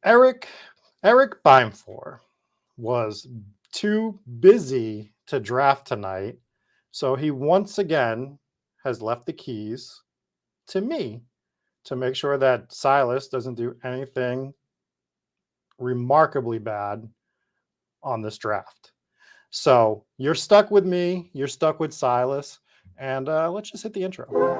Eric Beimfor was too busy to draft tonight, so he once again has left the keys to me to make sure that Silas doesn't do anything remarkably bad on this draft. So you're stuck with me, you're stuck with Silas, and let's just hit the intro.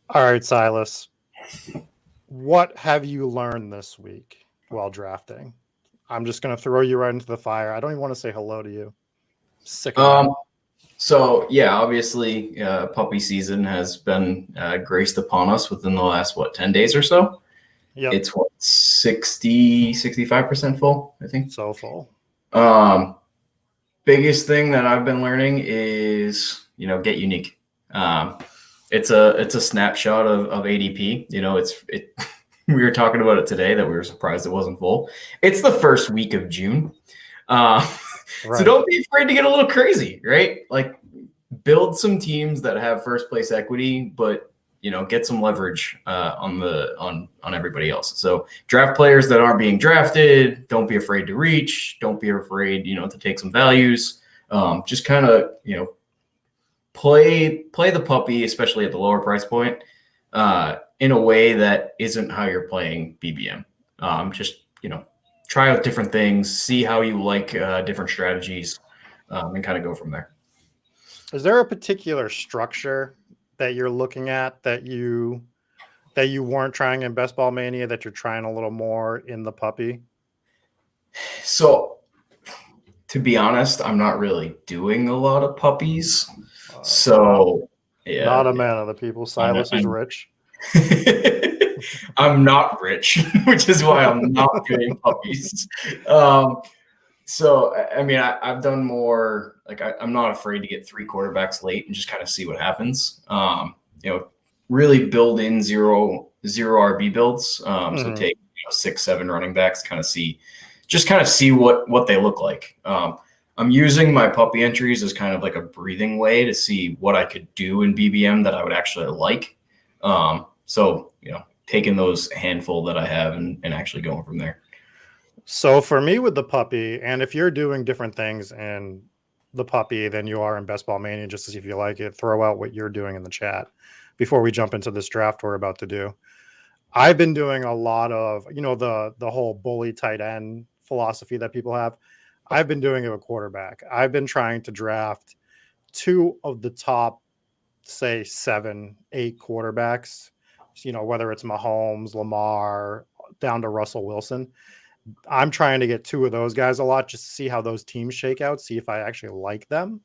All right, Silas, what have you learned this week while drafting? I'm just going to throw you right into the fire. I don't even want to say hello to you. Sick of So, yeah, obviously, puppy season has been graced upon us within the last, 10 days or so? Yep. It's, 65% full, I think? So full. Biggest thing that I've been learning is, get unique. It's a snapshot of ADP. We were talking about it today that we were surprised it wasn't full. It's the first week of June. Right. So don't be afraid to get a little crazy, right? Like build some teams that have first place equity, but get some leverage on everybody else. So draft players that aren't being drafted. Don't be afraid to reach. Don't be afraid, to take some values. Just kind of play the puppy, especially at the lower price point, in a way that isn't how you're playing BBM. Just try out different things, see how you like different strategies, and kind of go from there. Is there a particular structure that you're looking at that you weren't trying in Best Ball Mania that you're trying a little more in the puppy? So, to be honest, I'm not really doing a lot of puppies. So, yeah. Not a man of the people. Silas is rich. I'm not rich, which is why I'm not doing puppies. So, I mean, I've done more, like I'm not afraid to get 3 quarterbacks late and just kind of see what happens. Really build in zero RB builds. So take 6, 7 running backs, kind of see what they look like. I'm using my puppy entries as kind of like a breathing way to see what I could do in BBM that I would actually like. So, taking those handful that I have and actually going from there. So for me with the puppy, and if you're doing different things in the puppy than you are in Best Ball Mania, just to see if you like it, throw out what you're doing in the chat before we jump into this draft we're about to do. I've been doing a lot of, the whole bully tight end philosophy that people have. I've been doing it with quarterback. I've been trying to draft 2 of the top, say 7, 8 quarterbacks, whether it's Mahomes, Lamar, down to Russell Wilson. I'm trying to get 2 of those guys a lot just to see how those teams shake out, see if I actually like them.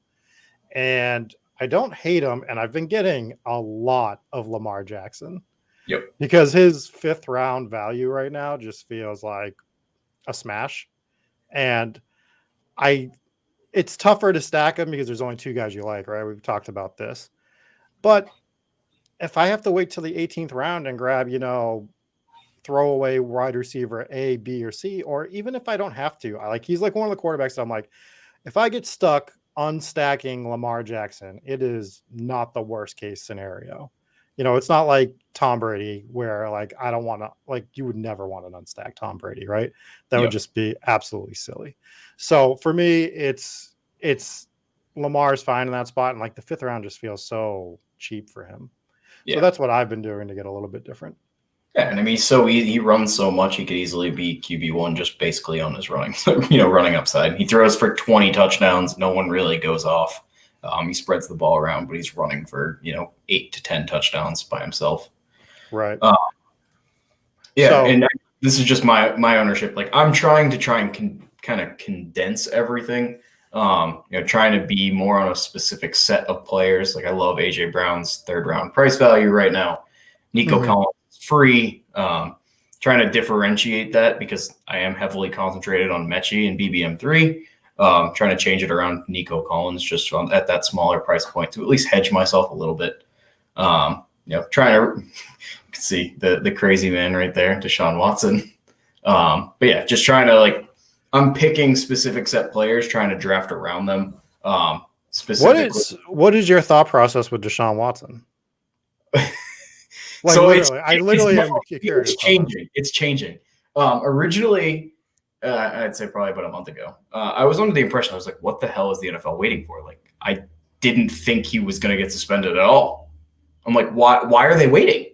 And I don't hate them. And I've been getting a lot of Lamar Jackson. Yep. Because his 5th round value right now just feels like a smash. And it's tougher to stack them because there's only 2 guys you like, right? We've talked about this. But if I have to wait till the 18th round and grab, throwaway wide receiver A, B, or C, or even if I don't have to, he's like one of the quarterbacks that I'm like, if I get stuck unstacking Lamar Jackson, it is not the worst case scenario. It's not like Tom Brady where I don't want to, you would never want an unstacked Tom Brady, right? That would just be absolutely silly. So for me, it's Lamar's fine in that spot. And the 5th round just feels so cheap for him. Yeah. So that's what I've been doing to get a little bit different. Yeah, and I mean, he runs so much, he could easily be QB1 just basically on his running upside. He throws for 20 touchdowns. No one really goes off. He spreads the ball around, but he's running for 8 to 10 touchdowns by himself. Right. And this is just my ownership. I'm trying and kind of condense everything. Trying to be more on a specific set of players. I love AJ Brown's 3rd round price value right now. Nico Collins is free. trying to differentiate that because I am heavily concentrated on Mechie and BBM3. Trying to change it around Nico Collins just at that smaller price point to at least hedge myself a little bit. Trying to see the crazy man right there, Deshaun Watson. But yeah, just trying to I'm picking specific set players, trying to draft around them. Specifically. What is your thought process with Deshaun Watson? So literally, I literally am curious. It's changing. Originally, I'd say probably about a month ago, I was under the impression, I was like, what the hell is the NFL waiting for? I didn't think he was going to get suspended at all. I'm like, why are they waiting?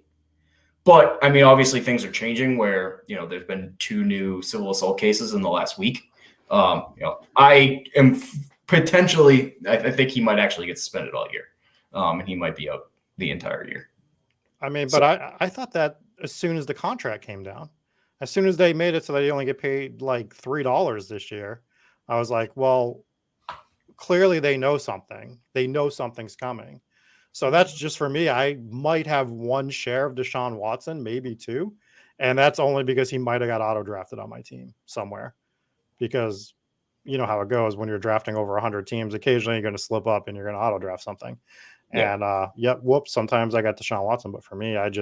But I mean, obviously things are changing where, there's been 2 new civil assault cases in the last week. I am potentially, I think he might actually get suspended all year. And he might be out the entire year. I mean, but I thought that as soon as the contract came down, as soon as they made it so that you only get paid like $3 this year, I was like, well, clearly they know something. They know something's coming. So that's just for me. I might have 1 share of Deshaun Watson, maybe 2. And that's only because he might have got auto drafted on my team somewhere. Because you know how it goes when you're drafting over 100 teams. Occasionally you're going to slip up and you're going to auto draft something. Yeah. And whoops, sometimes I got Deshaun Watson, but for me, and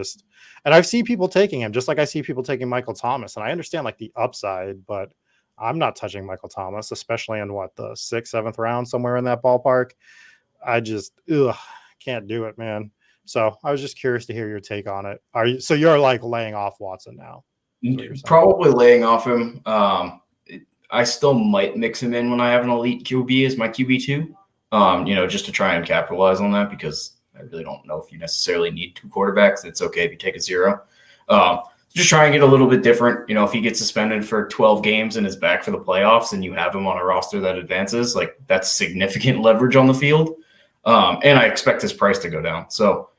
I've seen people taking him just like I see people taking Michael Thomas. And I understand the upside, but I'm not touching Michael Thomas, especially in the 6th, 7th round, somewhere in that ballpark. I just can't do it, man. So I was just curious to hear your take on it. You're laying off Watson now? Probably laying off him. I still might mix him in when I have an elite QB as my QB2. Just to try and capitalize on that because I really don't know if you necessarily need 2 quarterbacks. It's okay if you take a 0. Just try and get a little bit different. If he gets suspended for 12 games and is back for the playoffs and you have him on a roster that advances, that's significant leverage on the field. And I expect his price to go down. So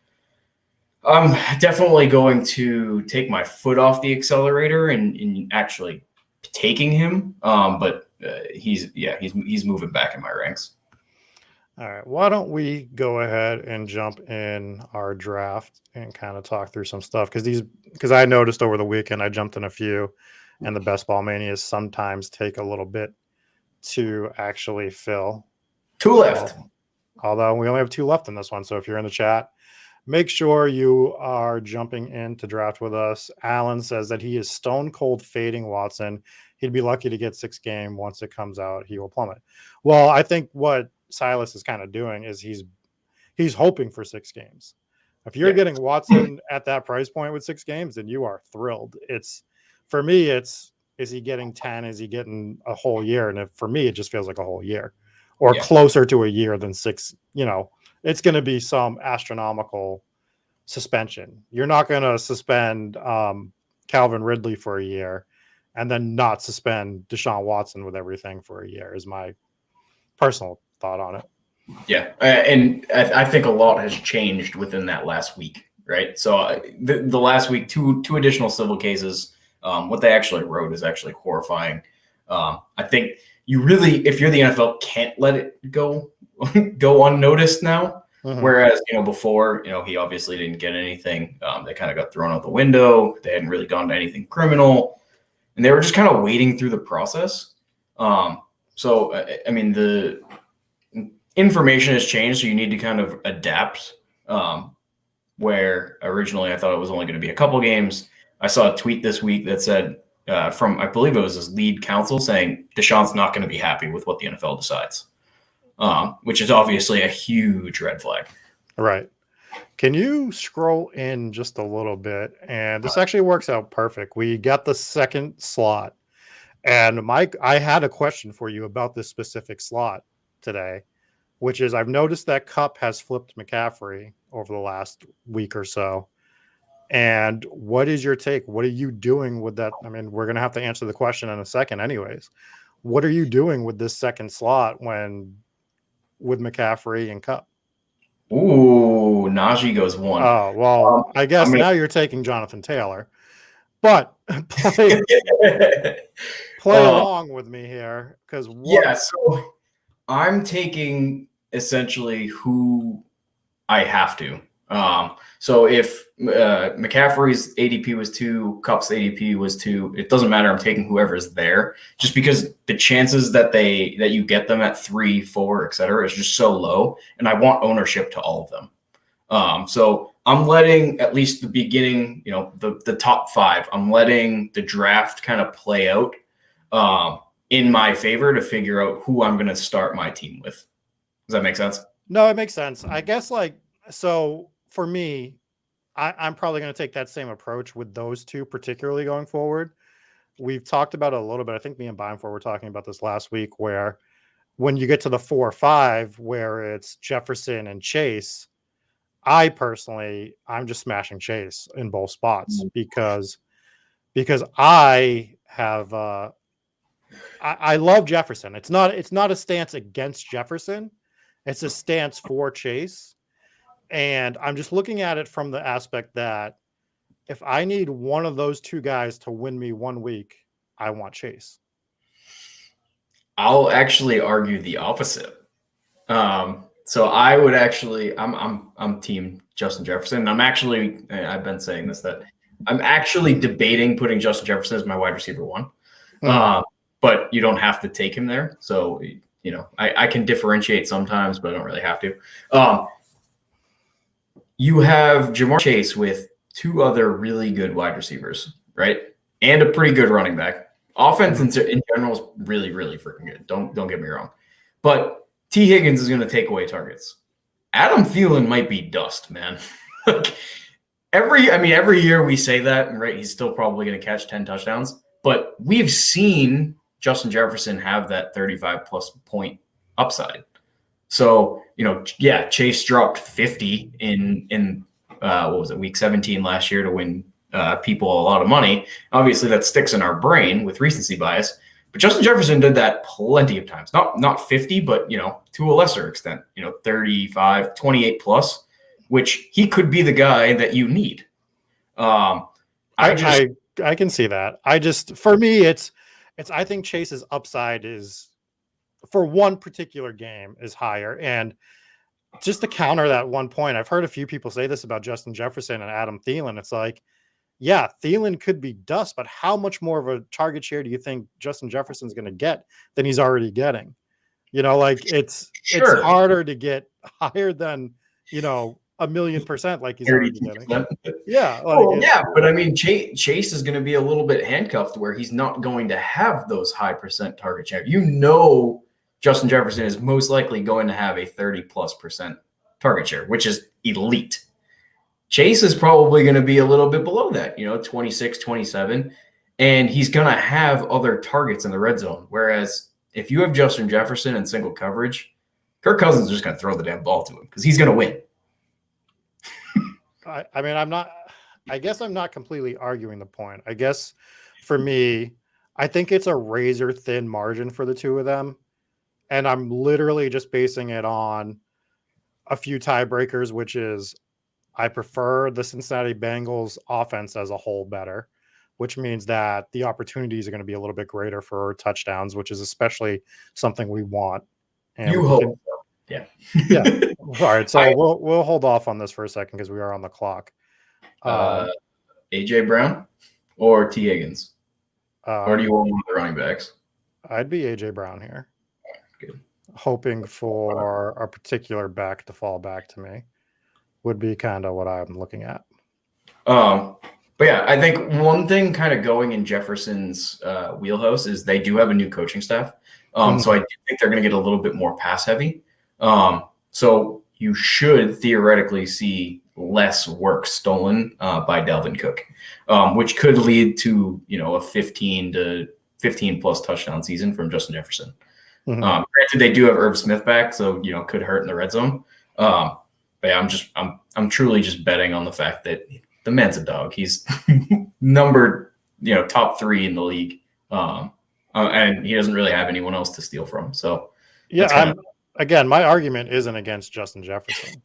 I'm definitely going to take my foot off the accelerator and actually taking him. But he's moving back in my ranks. All right. Why don't we go ahead and jump in our draft and kind of talk through some stuff? Because I noticed over the weekend, I jumped in a few, and the best ball manias sometimes take a little bit to actually fill. 2 left. Although we only have 2 left in this one. So if you're in the chat, make sure you are jumping in to draft with us. Alan says that he is stone cold fading Watson. He'd be lucky to get 6 game. Once it comes out, he will plummet. Well, I think what Silas is kind of doing is he's hoping for 6 games. If you're getting Watson at that price point with 6 games, then you are thrilled. For me, is he getting 10? Is he getting a whole year? And for me, it just feels like a whole year or closer to a year than 6. It's going to be some astronomical suspension. You're not going to suspend Calvin Ridley for a year and then not suspend Deshaun Watson with everything for a year is my personal thought on it. Yeah. And I think a lot has changed within that last week, right? So the last week, two additional civil cases, what they actually wrote is actually horrifying. I think you really, if you're the NFL, can't let it go unnoticed now. Mm-hmm. Whereas, before, he obviously didn't get anything. They kind of got thrown out the window. They hadn't really gone to anything criminal. And they were just kind of wading through the process. So, I mean, the information has changed, so you need to kind of adapt. Where originally I thought it was only going to be a couple games. I saw a tweet this week that said from, I believe it was his lead counsel, saying Deshaun's not going to be happy with what the NFL decides, which is obviously a huge red flag. Right. Can you scroll in just a little bit? And this actually works out perfect. We got the second slot. And Mike, I had a question for you about this specific slot today, which is I've noticed that Kupp has flipped McCaffrey over the last week or so. And what is your take? What are you doing with that? I mean, we're going to have to answer the question in a second anyways. What are you doing with this second slot with McCaffrey and Kupp? Ooh, Najee goes 1. Oh, well, I guess now you're taking Jonathan Taylor. But play along with me here. So I'm taking essentially who I have to. So if McCaffrey's ADP was 2, Kupp's ADP was 2, it doesn't matter. I'm taking whoever's there, just because the chances that you get them at 3, 4, etc. is just so low, and I want ownership to all of them. So I'm letting at least the beginning, the top 5. I'm letting the draft kind of play out in my favor to figure out who I'm going to start my team with. Does that make sense? No, it makes sense. I guess so for me, I'm probably going to take that same approach with those two, particularly going forward. We've talked about it a little bit. I think me and Bimefor were talking about this last week, where when you get to the 4 or 5, where it's Jefferson and Chase, I'm just smashing Chase in both spots because I have I love Jefferson. It's not a stance against Jefferson. It's a stance for Chase. And I'm just looking at it from the aspect that if I need one of those two guys to win me 1 week, I want Chase. I'll actually argue the opposite. So I would actually, I'm team Justin Jefferson. I've been saying this, that I'm actually debating putting Justin Jefferson as my wide receiver 1. But you don't have to take him there. So, I can differentiate sometimes, but I don't really have to. You have Jamar Chase with 2 other really good wide receivers, right? And a pretty good running back. Offense in general is really, really freaking good. Don't get me wrong. But T. Higgins is going to take away targets. Adam Thielen might be dust, man. Every year we say that, right? He's still probably going to catch 10 touchdowns. But we've seen Justin Jefferson have that 35-plus point upside. So, Chase dropped 50 in what was it, week 17 last year to win people a lot of money. Obviously, that sticks in our brain with recency bias. But Justin Jefferson did that plenty of times. Not 50, but, to a lesser extent, 35, 28 plus, which he could be the guy that you need. I can see that. For me, I think Chase's upside is, for one particular game, is higher. And just to counter that 1 point, I've heard a few people say this about Justin Jefferson and Adam Thielen. It's like, yeah, Thielen could be dust, but how much more of a target share do you think Justin Jefferson's going to get than he's already getting? It's harder to get higher than, 1,000,000% like he's already getting. Yeah. But Chase is going to be a little bit handcuffed where he's not going to have those high percent target share. Justin Jefferson is most likely going to have a 30+% target share, which is elite. Chase is probably going to be a little bit below that, 26, 27, and he's going to have other targets in the red zone. Whereas if you have Justin Jefferson in single coverage, Kirk Cousins is just going to throw the damn ball to him because he's going to win. I guess I'm not completely arguing the point. I guess for me, I think it's a razor thin margin for the two of them. And I'm literally just basing it on a few tiebreakers, which is I prefer the Cincinnati Bengals offense as a whole better, which means that the opportunities are going to be a little bit greater for touchdowns, which is especially something we want. And you hope so. Yeah. Yeah. All right. So we'll hold off on this for a second because we are on the clock. AJ Brown or T. Higgins? Or do you want one of the running backs? I'd be AJ Brown here. Good. Hoping for a particular back to fall back to me would be kind of what I'm looking at. But yeah, I think one thing kind of going in Jefferson's wheelhouse is they do have a new coaching staff. So I do think they're going to get a little bit more pass heavy. So you should theoretically see less work stolen by Dalvin Cook, which could lead to, a 15 to 15 plus touchdown season from Justin Jefferson. Granted, they do have Irv Smith back, so could hurt in the red zone. But yeah, I'm truly just betting on the fact that the man's a dog. He's numbered, top 3 in the league, and he doesn't really have anyone else to steal from. So yeah, again, my argument isn't against Justin Jefferson.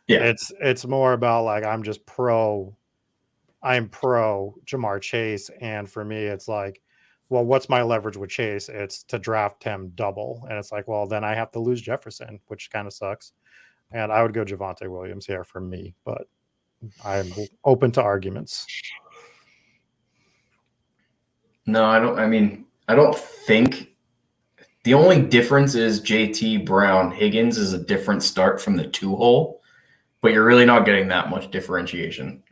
Yeah, it's more about I'm pro Jamar Chase, and for me, it's like, well, what's my leverage with Chase? It's to draft him double. And it's like, well, then I have to lose Jefferson, which kind of sucks. And I would go Javonte Williams here for me, but I'm open to arguments. No, I don't. I mean, I don't think the only difference is JT Brown Higgins is a different start from the 2-hole, but you're really not getting that much differentiation.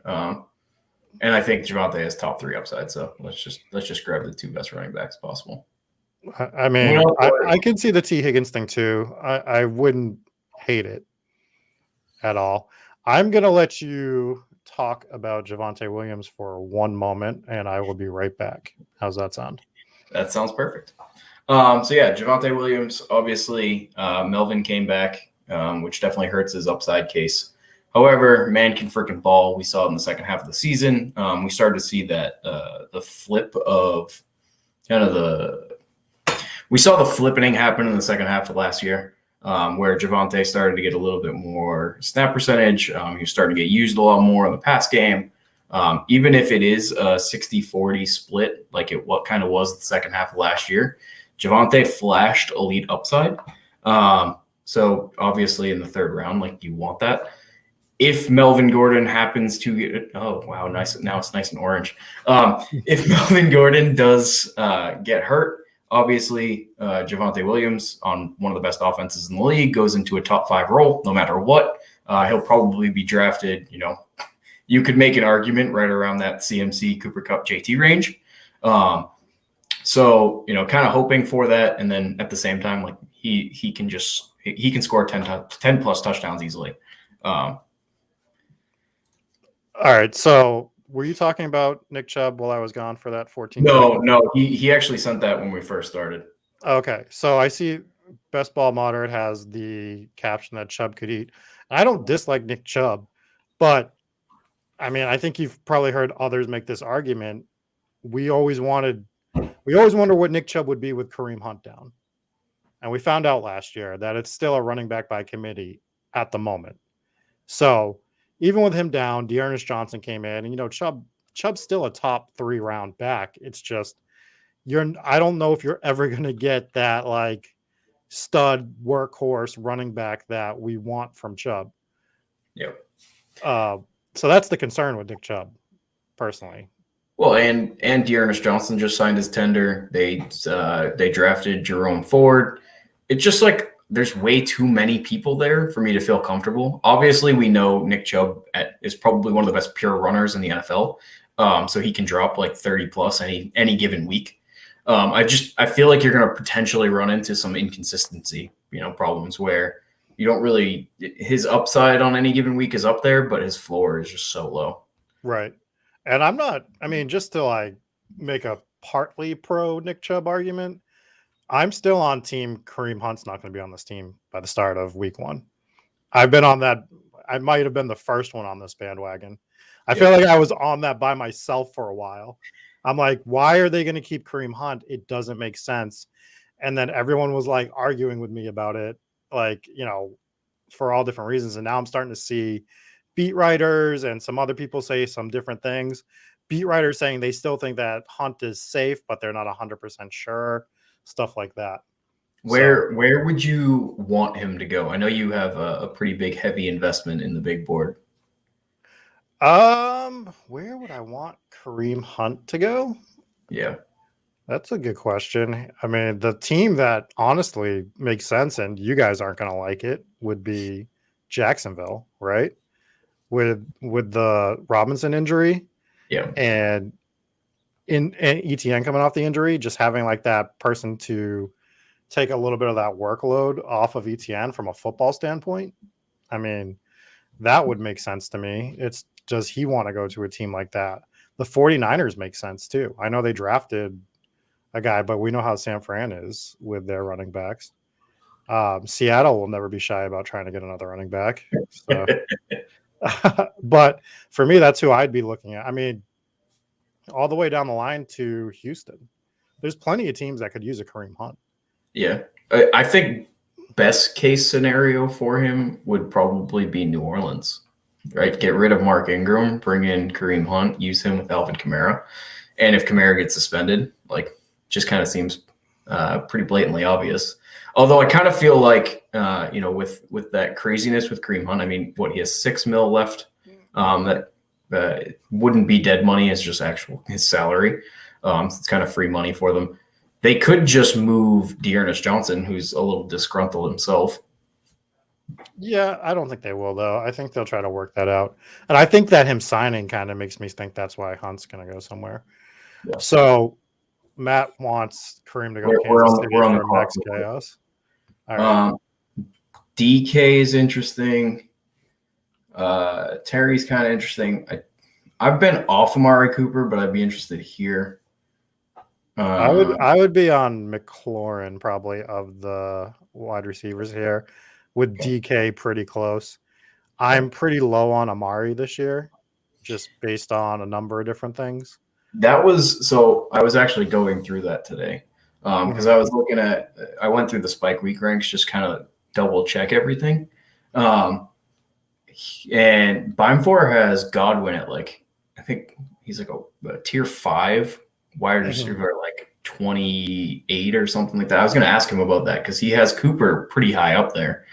And I think Javonte has top 3 upside. So let's just grab the 2 best running backs possible. I mean, I can see the T Higgins thing too. I wouldn't hate it at all. I'm going to let you talk about Javonte Williams for one moment, and I will be right back. How's that sound? That sounds perfect. So yeah, Javonte Williams, obviously, Melvin came back, which definitely hurts his upside case. However, man can freaking ball. We saw it in the second half of the season. We started to see that the flip of kind of we saw the flipping happen in the second half of last year, where Javonte started to get a little bit more snap percentage. He was starting to get used a lot more in the pass game. Even if it is a 60-40 split, like what kind of was the second half of last year, Javonte flashed elite upside. So obviously in the third round, like you want that. If Melvin Gordon happens to get, oh wow, nice. Now it's nice and orange. If Melvin Gordon does get hurt, obviously Javonte Williams on one of the best offenses in the league goes into a top 5 role no matter what. He'll probably be drafted, you could make an argument right around that CMC Cooper Kupp JT range. So, kind of hoping for that. And then at the same time, like he can score 10 plus touchdowns easily. All right. So were you talking about Nick Chubb while I was gone for that 14? No, he actually sent that when we first started. Okay. So I see Best Ball Moderate has the caption that Chubb could eat. I don't dislike Nick Chubb, but I mean, I think you've probably heard others make this argument. We always wonder what Nick Chubb would be with Kareem Hunt down. And we found out last year that it's still a running back by committee at the moment. So even with him down, Dearness Johnson came in, and Chubb's still a top 3 round back. It's just I don't know if you're ever going to get that like stud workhorse running back that we want from Chubb. Yep. So that's the concern with Nick Chubb, personally. Well, and Dearness Johnson just signed his tender. They drafted Jerome Ford. It's just like there's way too many people there for me to feel comfortable. Obviously, we know Nick Chubb is probably one of the best pure runners in the NFL, so he can drop like 30 plus any given week. I feel like you're going to potentially run into some inconsistency, problems where you don't really his upside on any given week is up there, but his floor is just so low. Right. And just to like make a partly pro Nick Chubb argument, I'm still on team Kareem Hunt's not going to be on this team by the start of week 1. I've been on that. I might have been the first one on this bandwagon. I feel like I was on that by myself for a while. I'm like, why are they going to keep Kareem Hunt? It doesn't make sense. And then everyone was like arguing with me about it, like, for all different reasons. And now I'm starting to see beat writers and some other people say some different things. Beat writers saying they still think that Hunt is safe, but they're not 100% sure. Stuff like that. Where would you want him to go? I know you have a pretty big, heavy investment in the big board. Where would I want Kareem Hunt to go? Yeah, that's a good question. I mean, the team that honestly makes sense, and you guys aren't going to like it, would be Jacksonville, right? With the Robinson injury, yeah, and ETN coming off the injury, just having like that person to take a little bit of that workload off of ETN from a football standpoint. I mean, that would make sense to me. Does he want to go to a team like that? The 49ers make sense too. I know they drafted a guy, but we know how San Fran is with their running backs. Seattle will never be shy about trying to get another running back. So. But for me, that's who I'd be looking at. I mean, all the way down the line to Houston. There's plenty of teams that could use a Kareem Hunt. Yeah. I think best case scenario for him would probably be New Orleans, right? Get rid of Mark Ingram, bring in Kareem Hunt, use him with Alvin Kamara. And if Kamara gets suspended, like, just kind of seems pretty blatantly obvious. Although I kind of feel like, with that craziness with Kareem Hunt, I mean, he has $6 million left. That wouldn't be dead money; it's just actual his salary. It's kind of free money for them. They could just move Dearness Johnson, who's a little disgruntled himself. Yeah, I don't think they will, though. I think they'll try to work that out. And I think that him signing kind of makes me think that's why Hunt's going to go somewhere. Yeah. So Matt wants Kareem to go to Kansas City for next chaos. All right. DK is interesting. Terry's kind of interesting. I've been off Amari Cooper, but I'd be interested here. I would be on McLaurin probably of the wide receivers here, with DK pretty close. I'm pretty low on Amari this year, just based on a number of different things. I was actually going through that today because I went through the Spike Week ranks, just kind of double check everything. And Beimfohr has Godwin at I think he's like a tier 5 wide receiver, like 28 or something like that. I was going to ask him about that because he has Cooper pretty high up there.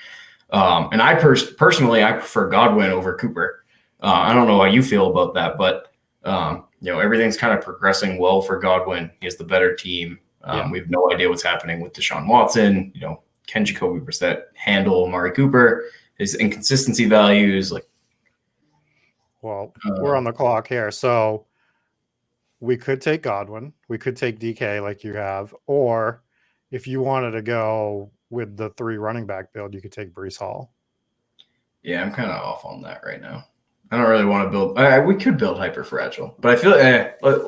And I personally, I prefer Godwin over Cooper. I don't know how you feel about that, but everything's kind of progressing well for Godwin. He has the better team. We have no idea what's happening with Deshaun Watson. Can Jacoby Brissett handle Amari Cooper? His inconsistency values, we're on the clock here, so we could take Godwin. We could take DK like you have, or if you wanted to go with the 3 running back build, you could take Breece Hall. Yeah, I'm kind of off on that right now. I don't really want to build. We could build hyper fragile, but I feel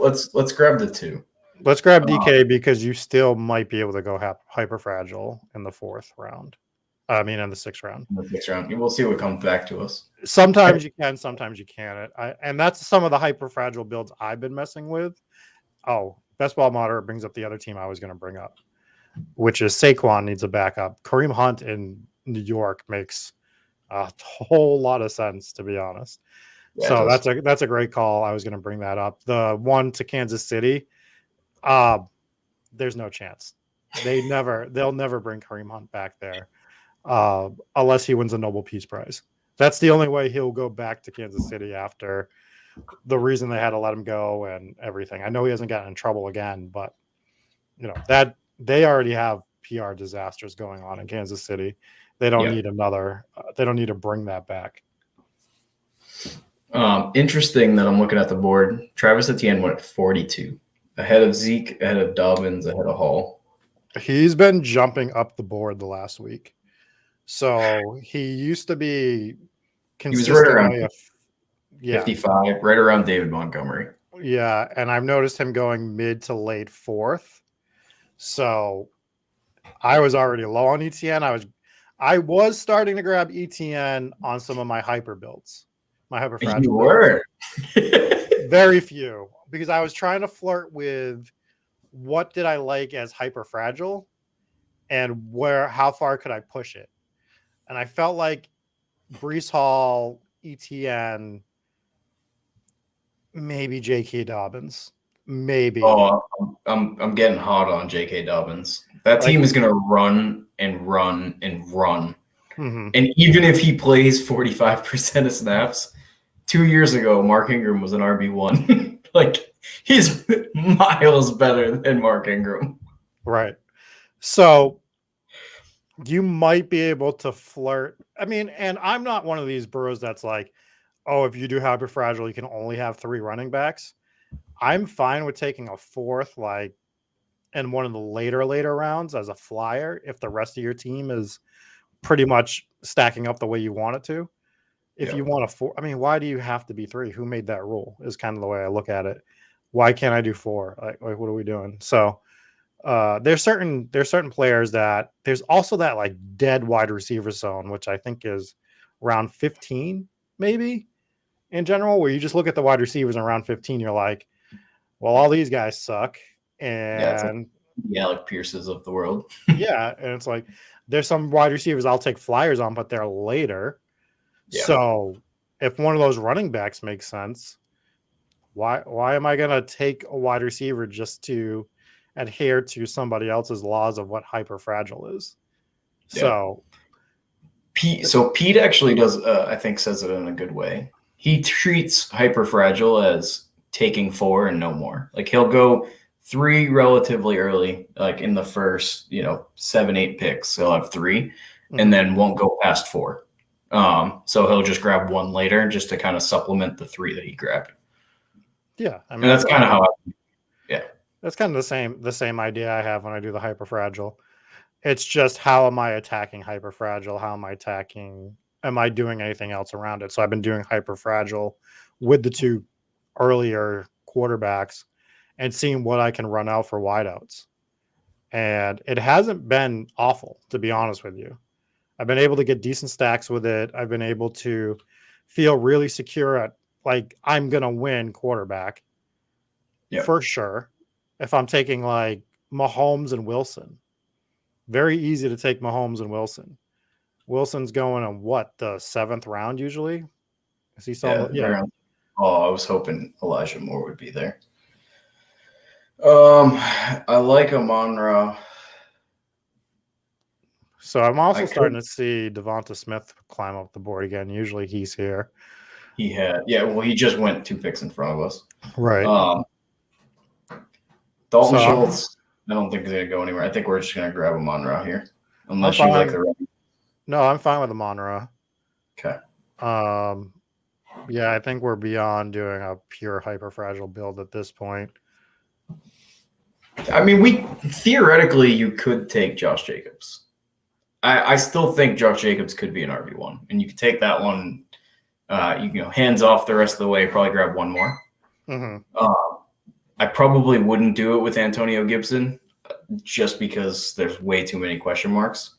let's grab the 2. Let's grab DK because you still might be able to go hyper fragile in the 4th round. I mean, in the 6th round. In the 6th round, we'll see what comes back to us. Sometimes you can, sometimes you can't. And that's some of the hyper fragile builds I've been messing with. Oh, Best Ball Monitor brings up the other team I was going to bring up, which is Saquon needs a backup. Kareem Hunt in New York makes a whole lot of sense, to be honest. Yeah, so that's a great call. I was going to bring that up. The one to Kansas City, there's no chance. They'll never bring Kareem Hunt back there unless he wins a Nobel Peace Prize. That's the only way he'll go back to Kansas City after the reason they had to let him go and everything. I know he hasn't gotten in trouble again, but that they already have PR disasters going on in Kansas City. They don't need another. They don't need to bring that back. Interesting that I'm looking at the board. Travis Etienne went at 42, ahead of Zeke, ahead of Dobbins, ahead of Hall. He's been jumping up the board the last week. So he used to be consistently right around 55, right around David Montgomery. Yeah, and I've noticed him going mid to late 4th. So I was already low on ETN. I was starting to grab ETN on some of my hyper builds. My hyper fragile. You were very few, because I was trying to flirt with what did I like as hyper fragile and how far could I push it. And I felt like Breece Hall, ETN, maybe J.K. Dobbins, maybe. Oh, I'm getting hot on J.K. Dobbins. That team is going to run and run and run. Mm-hmm. And even if he plays 45% of snaps, 2 years ago, Mark Ingram was an RB1. He's miles better than Mark Ingram. Right. So you might be able to flirt. I mean, and I'm not one of these bros that's like, oh, if you do hyper fragile, you can only have 3 running backs. I'm fine with taking a 4th, in one of the later rounds as a flyer if the rest of your team is pretty much stacking up the way you want it to. If you want a 4, I mean, why do you have to be 3? Who made that rule? Is kind of the way I look at it. Why can't I do 4? Like what are we doing? So there's certain players that there's also that dead wide receiver zone, which I think is around 15, maybe in general, where you just look at the wide receivers in round 15, you're like, well, all these guys suck. And the Alec Pierces of the world. Yeah. And it's like, there's some wide receivers I'll take flyers on, but they're later. Yeah. So if one of those running backs makes sense, why am I going to take a wide receiver just to adhere to somebody else's laws of what hyperfragile is. Yeah. So Pete actually does, I think, says it in a good way. He treats hyperfragile as taking 4 and no more. Like he'll go 3 relatively early, like in the first, 7, 8 picks. He'll have 3 and then won't go past 4. So he'll just grab 1 later just to kind of supplement the 3 that he grabbed. Yeah, I mean, and that's kind of how that's kind of the same idea I have when I do the hyperfragile. It's just, how am I attacking hyperfragile? How am I attacking? Am I doing anything else around it? So I've been doing hyperfragile with the 2 earlier quarterbacks and seeing what I can run out for wideouts. And it hasn't been awful, to be honest with you. I've been able to get decent stacks with it. I've been able to feel really secure at, like, I'm going to win quarterback for sure. If I'm taking like Mahomes and Wilson, very easy to take Mahomes and Wilson. Wilson's going in the 7th round usually. Is he still? Yeah. Oh, I was hoping Elijah Moore would be there. I like Amon-Ra. So I'm also starting to see Devonta Smith climb up the board again. Usually he's here. Well, he just went 2 picks in front of us. Right. Dalton Schultz, I don't think he's going to go anywhere. I think we're just going to grab Amon-Ra here. Unless you like the running. No, I'm fine with Amon-Ra. Okay. Yeah, I think we're beyond doing a pure hyperfragile build at this point. I mean, theoretically, you could take Josh Jacobs. I still think Josh Jacobs could be an RB1, and you could take that one. Hands off the rest of the way. Probably grab 1 more. Mm-hmm. I probably wouldn't do it with Antonio Gibson, just because there's way too many question marks.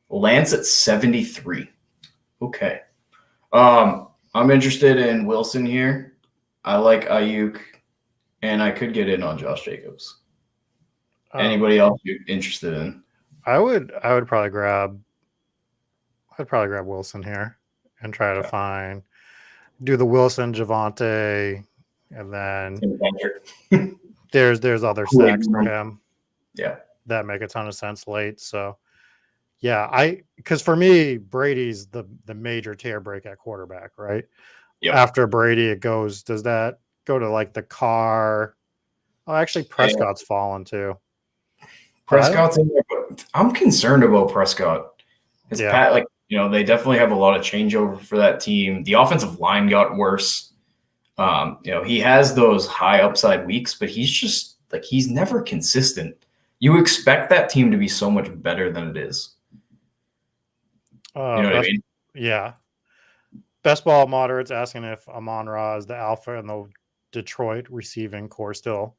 Lance at 73. Okay. I'm interested in Wilson here. I like Ayuk, and I could get in on Josh Jacobs. Anybody else you're interested in? I would probably grab Wilson here and try to do the Wilson, Javonte, and then there's other stacks for him. Yeah. That make a ton of sense late. So yeah, because for me, Brady's the major tear break at quarterback, right? Yep. After Brady, does that go to like the Carr? Oh, actually Prescott's fallen too. Prescott's in there, but I'm concerned about Prescott. They definitely have a lot of changeover for that team. The offensive line got worse. He has those high upside weeks, but he's never consistent. You expect that team to be so much better than it is. You know what I mean? Yeah. Best Ball Moderate's asking if Amon-Ra is the alpha in the Detroit receiving core still.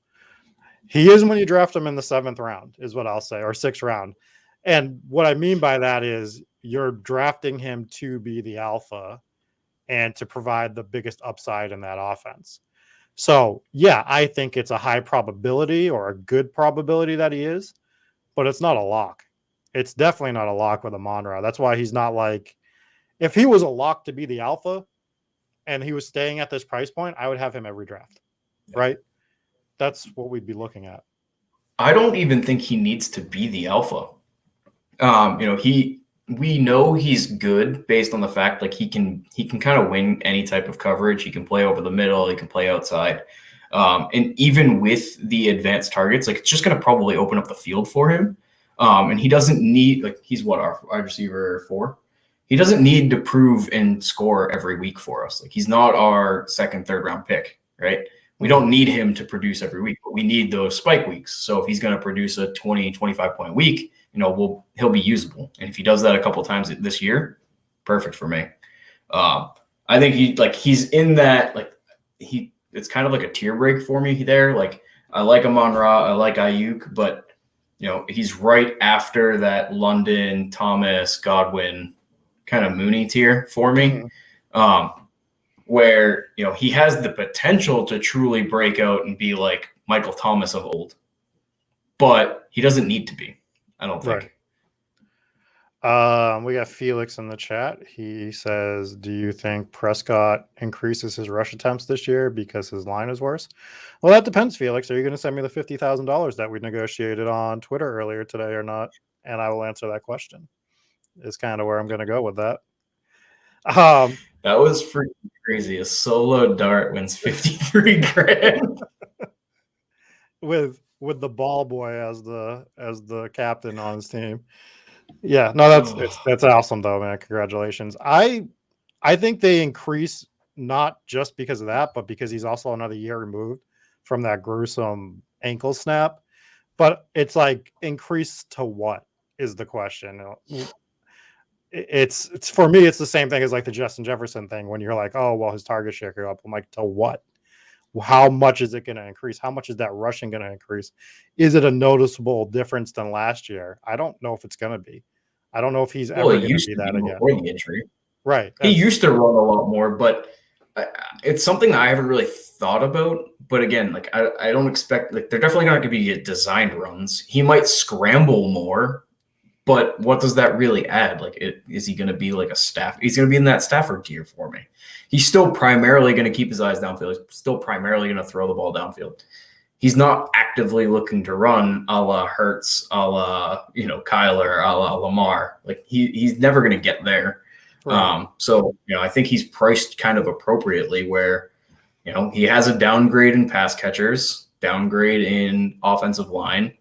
He is when you draft him in the 7th round, is what I'll say, or 6th round. And what I mean by that is you're drafting him to be the alpha and to provide the biggest upside in that offense. So, yeah, I think it's a high probability or a good probability that he is, but it's not a lock. It's definitely not a lock with Amon-Ra. That's why he's not like, if he was a lock to be the alpha and he was staying at this price point, I would have him every draft, right? That's what we'd be looking at. I don't even think he needs to be the alpha. We know he's good based on the fact like he can kind of win any type of coverage. He can play over the middle. He can play outside. And even with the advanced targets, like it's just going to probably open up the field for him. And he doesn't need, like, he's our wide receiver 4. He doesn't need to prove and score every week for us. Like he's not our 2nd, 3rd round pick, right? We don't need him to produce every week, but we need those spike weeks. So if he's going to produce a 20, 25 point week, he'll be usable. And if he does that a couple of times this year, perfect for me. I think he's in that, it's kind of like a tier break for me there. Like I like Amon-Ra, I like Ayuk, but he's right after that London, Thomas, Godwin kind of Mooney tier for me. Where, he has the potential to truly break out and be like Michael Thomas of old, but he doesn't need to be, I don't think. We got Felix in the chat. He says, "Do you think Prescott increases his rush attempts this year because his line is worse?" Well, that depends, Felix. Are you going to send me the $50,000 that we negotiated on Twitter earlier today or not? And I will answer that question. Is kind of where I'm going to go with that. That was freaking crazy. A solo dart wins 53 grand. with the ball boy as the captain on his team. Yeah, no, that's awesome though, man. Congratulations. I think they increase not just because of that, but because he's also another year removed from that gruesome ankle snap. But it's like increase to what is the question. It's for me, it's the same thing as like the Justin Jefferson thing when you're like, oh well, his target share go up. I'm like, to what? How much is it going to increase? How much is that rushing going to increase? Is it a noticeable difference than last year? I don't know if it's going to be. I don't know if he's ever going to be that again. Before the injury. Right. He used to run a lot more, but it's something that I haven't really thought about. But again, like I don't expect, like, they're definitely not going to be designed runs. He might scramble more, but what does that really add? Like, is he going to be like a staff? He's going to be in that Stafford tier for me. He's still primarily going to keep his eyes downfield. He's still primarily going to throw the ball downfield. He's not actively looking to run a la Hurts, a la, Kyler, a la Lamar. Like, he's never going to get there. Right. So, I think he's priced kind of appropriately where, he has a downgrade in pass catchers, downgrade in offensive line.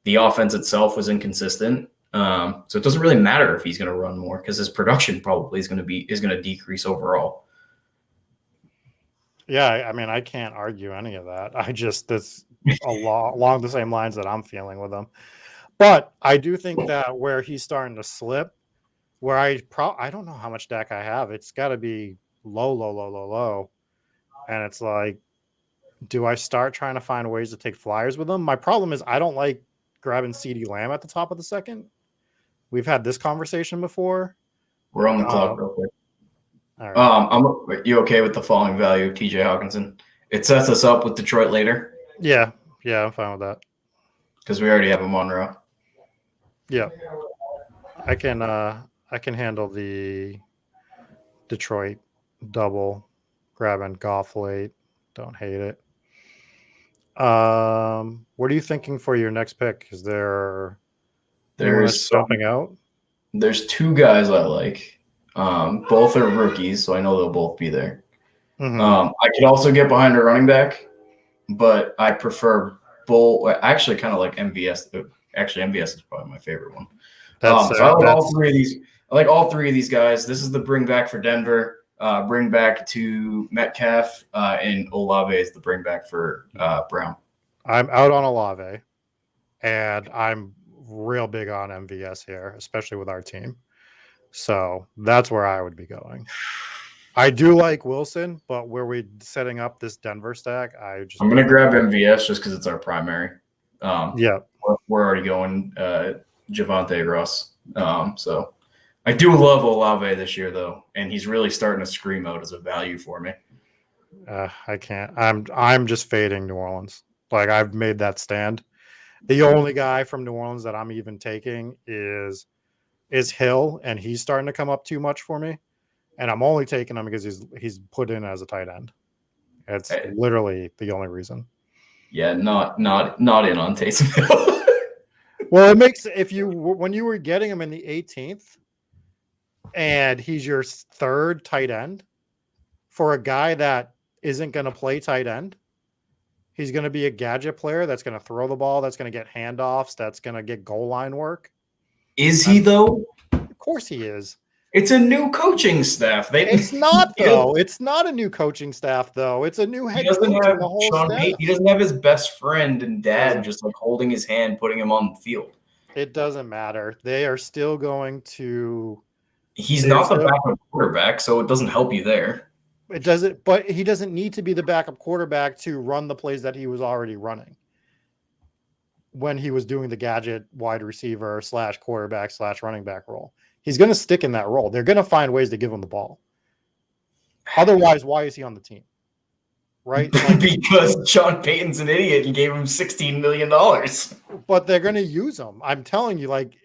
The offense itself was inconsistent. So it doesn't really matter if he's going to run more because his production probably is going to decrease overall. Yeah, I mean, I can't argue any of that. That's along the same lines that I'm feeling with him. But I do think that where he's starting to slip, where I don't know how much Dak I have. It's got to be low. And it's like, do I start trying to find ways to take flyers with him? My problem is I don't like grabbing CeeDee Lamb at the top of the second. We've had this conversation before. We're on the clock real quick. All right. You okay with the falling value of TJ Hawkinson? It sets us up with Detroit later. Yeah, I'm fine with that. Because we already have him on row. Yeah. I can handle the Detroit double, grabbing Goff late. Don't hate it. What are you thinking for your next pick? Is there's jumping out? There's two guys I like. Both are rookies, so I know they'll both be there. Mm-hmm. I could also get behind a running back, but I prefer both. I actually kind of like MVS. Actually, MVS is probably my favorite one. So I like all three of these. I like all three of these guys. This is the bring back for Denver. Bring back to Metcalf, and Olave is the bring back for Brown. I'm out on Olave, and I'm real big on MVS here, especially with our team. So that's where I would be going. I do like Wilson, but where we're setting up this Denver stack, I'm going to grab MVS just because it's our primary. Yeah. We're already going Javonte Russ. So I do love Olave this year, though, and he's really starting to scream out as a value for me. I can't. I'm just fading New Orleans. Like, I've made that stand. The only guy from New Orleans that I'm even taking is Hill, and he's starting to come up too much for me. And I'm only taking him because he's put in as a tight end. It's literally the only reason. Yeah, not in on Taysom Hill. Well, it makes when you were getting him in the 18th, and he's your third tight end for a guy that isn't going to play tight end. He's going to be a gadget player that's going to throw the ball, that's going to get handoffs, that's going to get goal line work. Is he, though? Of course he is. It's a new coaching staff. It's not, though. It's not a new coaching staff, though. It's a new head coach and the whole staff. He doesn't have his best friend and dad just like holding his hand, putting him on the field. It doesn't matter. They are still going to. He's not the backup quarterback, so it doesn't help you there. It doesn't, but he doesn't need to be the backup quarterback to run the plays that he was already running when he was doing the gadget wide receiver / quarterback / running back role. He's going to stick in that role. They're going to find ways to give him the ball. Otherwise, why is he on the team? Right? Like, because Sean Payton's an idiot and gave him $16 million. But they're going to use him. I'm telling you, like,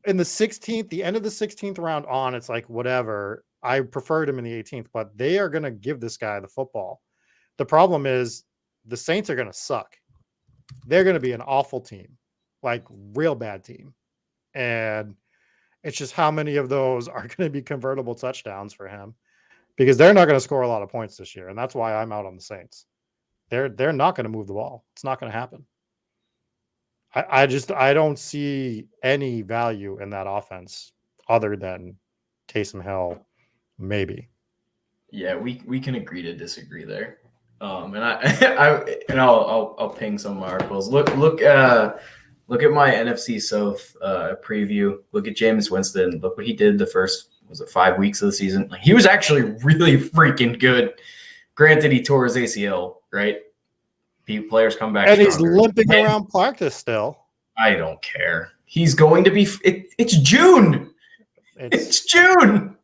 in the 16th, the end of the 16th round on, it's like whatever. I preferred him in the 18th, but they are going to give this guy the football. The problem is the Saints are going to suck. They're going to be an awful team, like real bad team. And it's just how many of those are going to be convertible touchdowns for him, because they're not going to score a lot of points this year. And that's why I'm out on the Saints. They're not going to move the ball. It's not going to happen. I don't see any value in that offense other than Taysom Hill, maybe. Yeah, we can agree to disagree there. I'll ping some articles. Look at my NFC South preview. Look at Jameis Winston. Look what he did the first 5 weeks of the season. Like, he was actually really freaking good. Granted, he tore his ACL, right? Players come back, and stronger. He's limping around practice still. I don't care. He's going to be. It's June. It's June.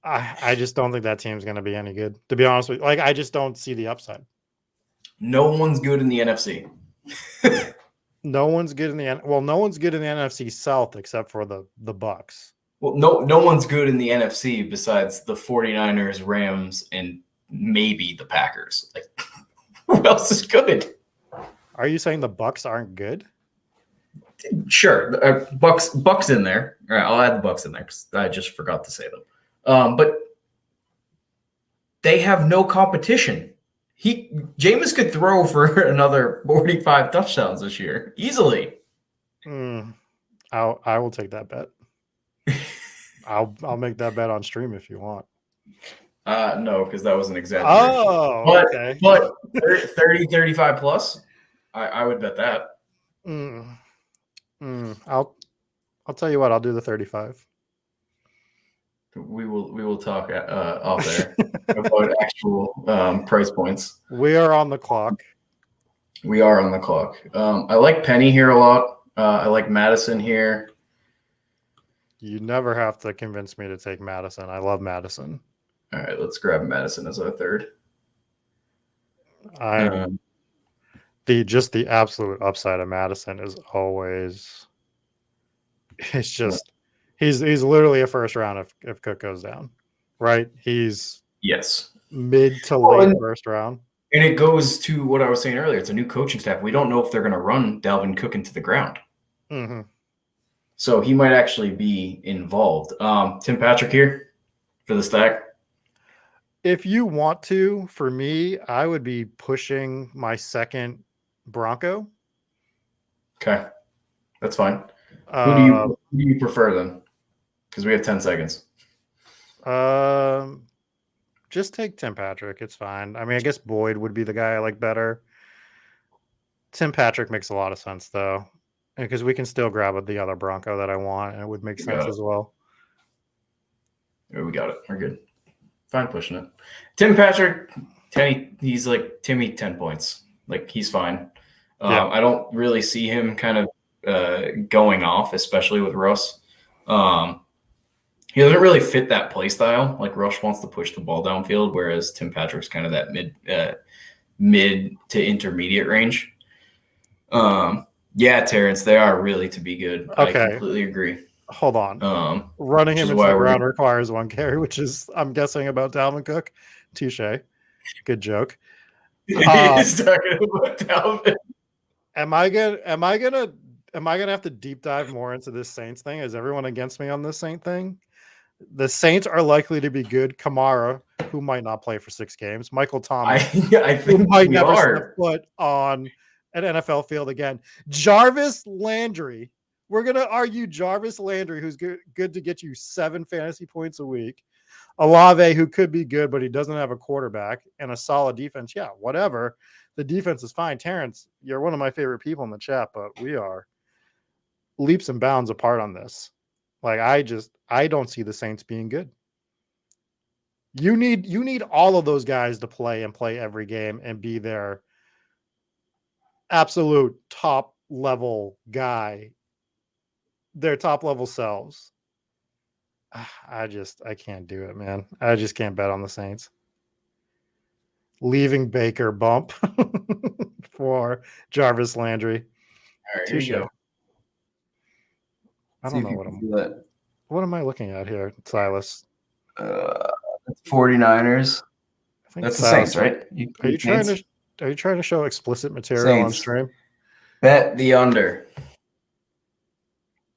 I just don't think that team's going to be any good, to be honest with you. Like, I just don't see the upside. No one's good in the NFC. No one's good in the NFC South except for the Bucks. Well, no one's good in the NFC besides the 49ers, Rams, and maybe the Packers. Like, who else is good? Are you saying the Bucks aren't good? Sure, Bucks in there. All right, I'll add the Bucks in there because I just forgot to say them. But they have no competition. Jameis could throw for another 45 touchdowns this year easily. I will take that bet. I'll make that bet on stream if you want. No, because that was an exaggeration. Oh, okay. But 30, 35 plus, I would bet that. I'll tell you what. I'll do the 35. We will talk off there about actual price points. We are on the clock. We are on the clock. I like Penny here a lot. I like Madison here. You never have to convince me to take Madison. I love Madison. All right, let's grab Madison as our third. The absolute upside of Madison is always. It's just he's literally a first round if Cook goes down, right? He's mid to late first round. And it goes to what I was saying earlier. It's a new coaching staff. We don't know if they're going to run Dalvin Cook into the ground. Mm-hmm. So he might actually be involved. Tim Patrick here for the stack. If you want to, for me, I would be pushing my second Bronco. Okay, that's fine. Who do you prefer then? Because we have 10 seconds. Just take Tim Patrick. It's fine. I mean, I guess Boyd would be the guy I like better. Tim Patrick makes a lot of sense, though, because we can still grab the other Bronco that I want, and it would make sense as well. Yeah, we got it. We're good. Fine pushing it. Tim Patrick, he's like Timmy 10 points. Like, he's fine. I don't really see him kind of going off, especially with Russ. He doesn't really fit that play style. Like, Rush wants to push the ball downfield, whereas Tim Patrick's kind of that mid to intermediate range. Yeah, Terrence, they are really to be good. Okay. I completely agree. Hold on. Running him into the ground requires one carry, which is, I'm guessing, about Dalvin Cook. Touche. Good joke. He's talking about Dalvin. Am I gonna have to deep dive more into this Saints thing? Is everyone against me on this Saint thing? The Saints are likely to be good. Kamara, who might not play for 6 games. Michael Thomas, I think who might never step foot on an NFL field again. Jarvis Landry. We're going to argue Jarvis Landry, who's good to get you 7 fantasy points a week. Olave, who could be good, but he doesn't have a quarterback and a solid defense. Yeah, whatever. The defense is fine. Terrence, you're one of my favorite people in the chat, but we are leaps and bounds apart on this. Like, I don't see the Saints being good. You need all of those guys to play every game and be their absolute top level guy. Their top level selves. I can't do it, man. I just can't bet on the Saints. Leaving Baker bump for Jarvis Landry. All right, here you go. I See don't if know you what can I'm. see that. What am I looking at here, Silas? That's 49ers. I think That's the Silas. Saints, right? Are you trying Saints? to? Are you trying to show explicit material on Saints. stream? Bet the under.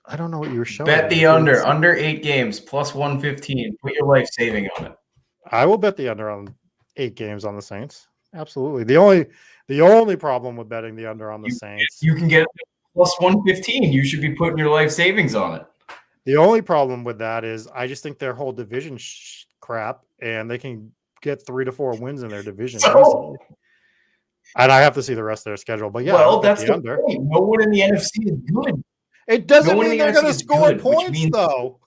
I don't know what you were showing. Bet the under. Under 8 games plus 115. Put your life saving on it. I will bet the under on 8 games on the Saints. Absolutely. The only problem with betting the under on the Saints. You can get plus 115. You should be putting your life savings on it. The only problem with that is I just think their whole division crap, and they can get 3 to 4 wins in their division easily. And I have to see the rest of their schedule. But yeah, well, that's the under. Point. No one in the NFC is good. It doesn't mean they're going to score points, though.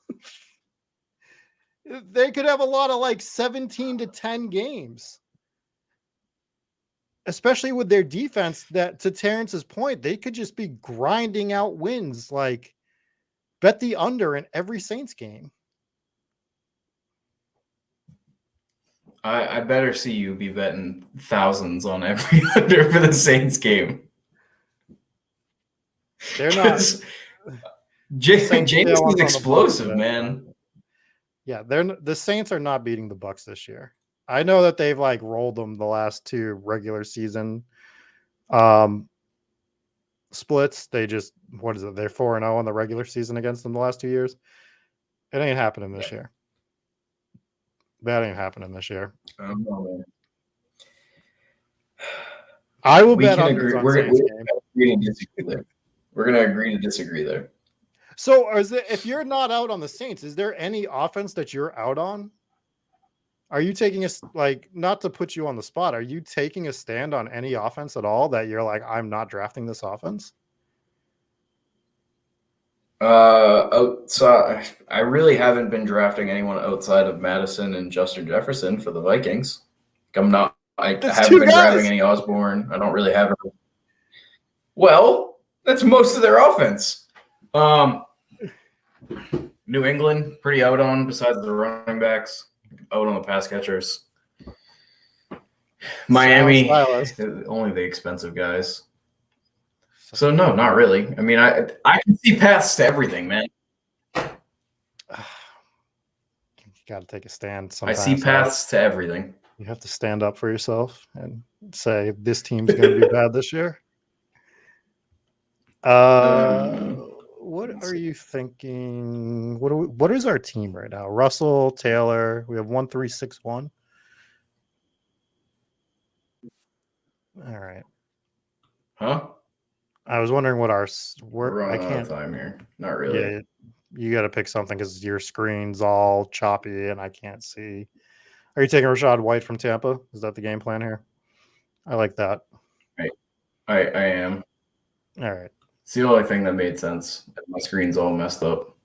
They could have a lot of like 17 to 10 games. Especially with their defense, that to Terrence's point, they could just be grinding out wins. Like, bet the under in every Saints game. I better see you be betting thousands on every under for the Saints game. They're not. James is explosive, man. Yeah, the Saints are not beating the Bucs this year. I know that they've like rolled them the last 2 regular season splits. They just, what is it? They're 4-0 in the regular season against them the last 2 years. It ain't happening this year. That ain't happening this year. I will bet on agree. We're going to agree to disagree there. So, if you're not out on the Saints, is there any offense that you're out on? Are you taking not to put you on the spot, are you taking a stand on any offense at all that you're like, I'm not drafting this offense? So I really haven't been drafting anyone outside of Madison and Justin Jefferson for the Vikings. I haven't been grabbing any Osborne. I don't really have it. Well, that's most of their offense. New England, pretty out on besides the running backs, out on the pass catchers. Miami, only the expensive guys. So no, not really. I mean, I can see paths to everything, man. You got to take a stand sometimes. I see paths to everything. You have to stand up for yourself and say this team's going to be bad this year. What are you thinking? What is our team right now? Russell, Taylor. We have 1-3-6-1. All right. Huh? I was wondering what we're running out of time here. Not really. Yeah, you got to pick something because your screen's all choppy and I can't see. Are you taking Rachaad White from Tampa? Is that the game plan here? I like that. I am. All right. It's the only thing that made sense. My screen's all messed up.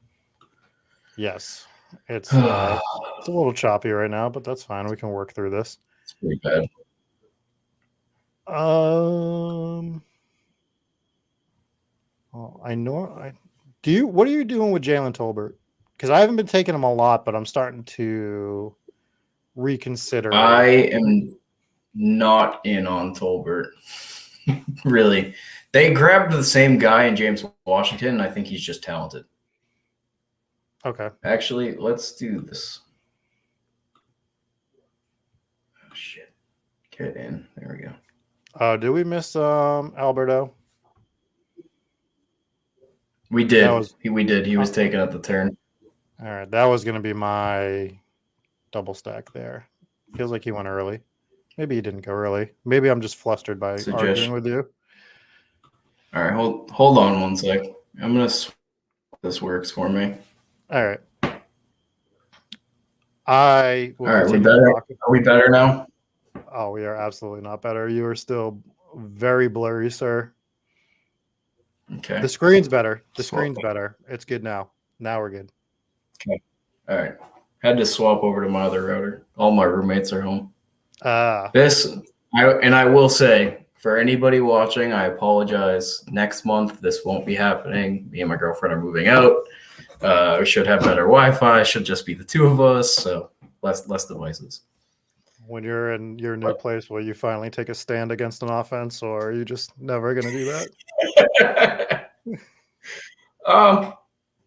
Yes. It's a little choppy right now, but that's fine. We can work through this. It's pretty bad. Well, I know. What are you doing with Jalen Tolbert? Because I haven't been taking him a lot, but I'm starting to reconsider. I am not in on Tolbert. Really. They grabbed the same guy in James Washington, and I think he's just talented. Okay. Actually, let's do this. Oh, shit. Get in. There we go. Did we miss Alberto? We did. We did. He was taken at the turn. All right. That was going to be my double stack there. Feels like he went early. Maybe he didn't go early. Maybe I'm just flustered by arguing with you. All right. Hold on one sec. I'm going to this works for me. All right. All right. We better. Are we better now? Oh, we are absolutely not better. You are still very blurry, sir. Okay. The screen's better. Screen's better. It's good now. Now we're good. Okay. All right. Had to swap over to my other router. All my roommates are home. I will say, for anybody watching, I apologize. Next month, this won't be happening. Me and my girlfriend are moving out. We should have better Wi-Fi. Should just be the two of us, so less devices. When you're in your new place, will you finally take a stand against an offense, or are you just never going to do that?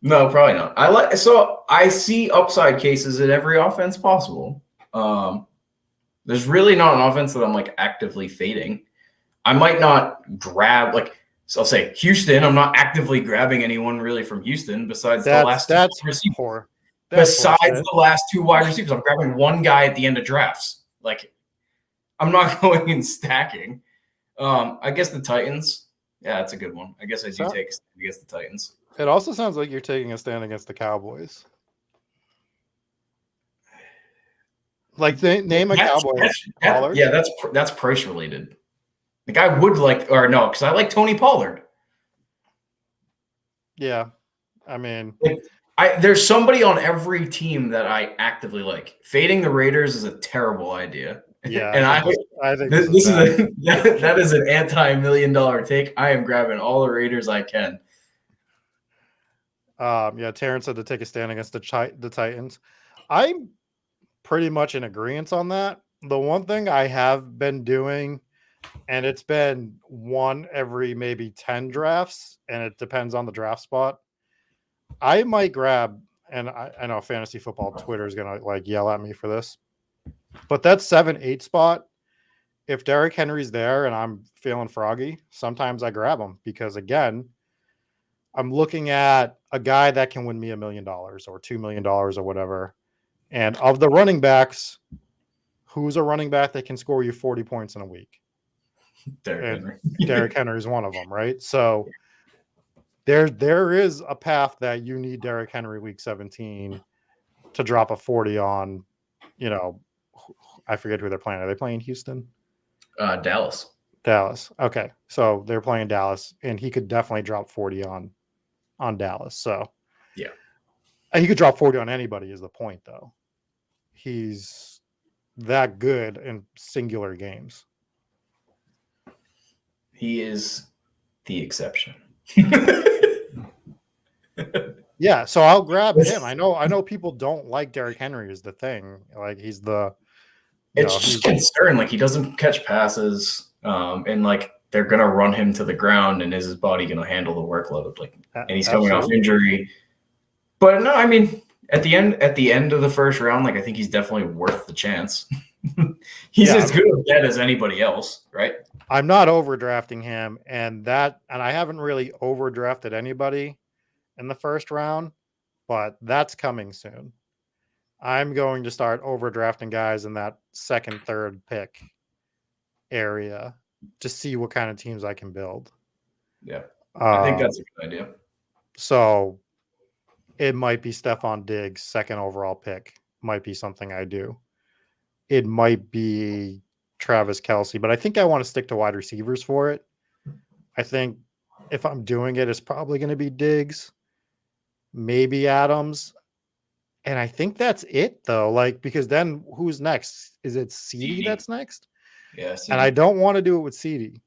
No, probably not. I see upside cases in every offense possible. There's really not an offense that I'm like actively fading. I might not grab so I'll say Houston. I'm not actively grabbing anyone really from Houston besides the last two receivers. Poor. Besides the last two wide receivers, I'm grabbing one guy at the end of drafts. Like, I'm not going and stacking. I guess the Titans. Yeah, that's a good one. I guess I do take against the Titans. It also sounds like you're taking a stand against the Cowboys. Like, name a Cowboy. That's price related. Like, I would because I like Tony Pollard. Yeah, I mean, there's somebody on every team that I actively like. Fading the Raiders is a terrible idea. Yeah, and I think that is an anti-$1 million take. I am grabbing all the Raiders I can. Yeah, Terrence said to take a stand against the Titans. I'm pretty much in agreement on that. The one thing I have been doing, and it's been one every maybe 10 drafts, and it depends on the draft spot. I might grab, and I know fantasy football Twitter is going to yell at me for this, but that 7-8 spot, if Derrick Henry's there and I'm feeling froggy, sometimes I grab him because, again, I'm looking at a guy that can win me $1 million or $2 million or whatever. And of the running backs, who's a running back that can score you 40 points in a week? Derrick Henry is one of them, right? So there is a path that you need Derrick Henry week 17 to drop a 40 on, I forget who they're playing. Are they playing Houston? Dallas. Okay. So they're playing Dallas, and he could definitely drop 40 on Dallas. So yeah, he could drop 40 on anybody is the point, though. He's that good in singular games. He is the exception. Yeah, so I'll grab him. I know people don't like Derrick Henry is the thing. Like, he's the it's just concern. Like, he doesn't catch passes, and they're gonna run him to the ground, and is his body gonna handle the workload? And he's coming off injury. But no, I mean, at the end of the first round, I think he's definitely worth the chance. He's as good a bet as anybody else, right? I'm not overdrafting him, and I haven't really overdrafted anybody in the first round, but that's coming soon. I'm going to start overdrafting guys in that second, third pick area to see what kind of teams I can build. Yeah, I think that's a good idea. So it might be Stephon Diggs, second overall pick. Might be something I do. It might be Travis Kelce, but I think I want to stick to wide receivers for it. I think if I'm doing it, it's probably going to be Diggs, maybe Adams. And I think that's it, though. Because then who's next? Is it CeeDee that's next? Yeah, CeeDee. And I don't want to do it with CeeDee.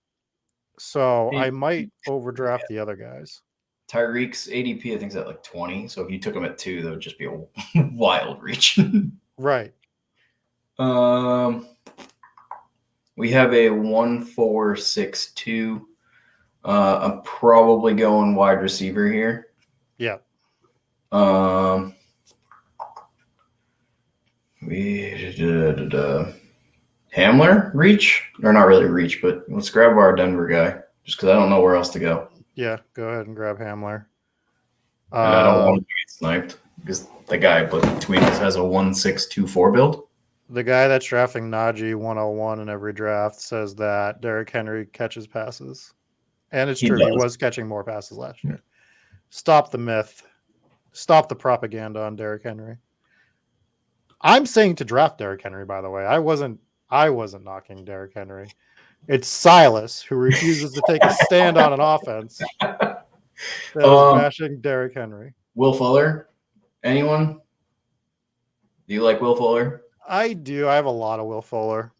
So I might overdraft the other guys. Tyreek's ADP, I think, is at 20. So if you took him at 2, that would just be a wild reach. Right. We have a 1-4-6-2. I'm probably going wide receiver here. Yeah. Hamler reach, or not really reach, but let's grab our Denver guy just because I don't know where else to go. Yeah, go ahead and grab Hamler. I don't want to get sniped because the guy between us has a 1-6-2-4 build. The guy that's drafting Najee 101 in every draft says that Derrick Henry catches passes. And it's true. He was catching more passes last year. Stop the myth. Stop the propaganda on Derrick Henry. I'm saying to draft Derrick Henry, by the way. I wasn't knocking Derrick Henry. It's Silas who refuses to take a stand on an offense that is bashing Derrick Henry. Will Fuller? Anyone? Do you like Will Fuller? I do. I have a lot of Will Fuller.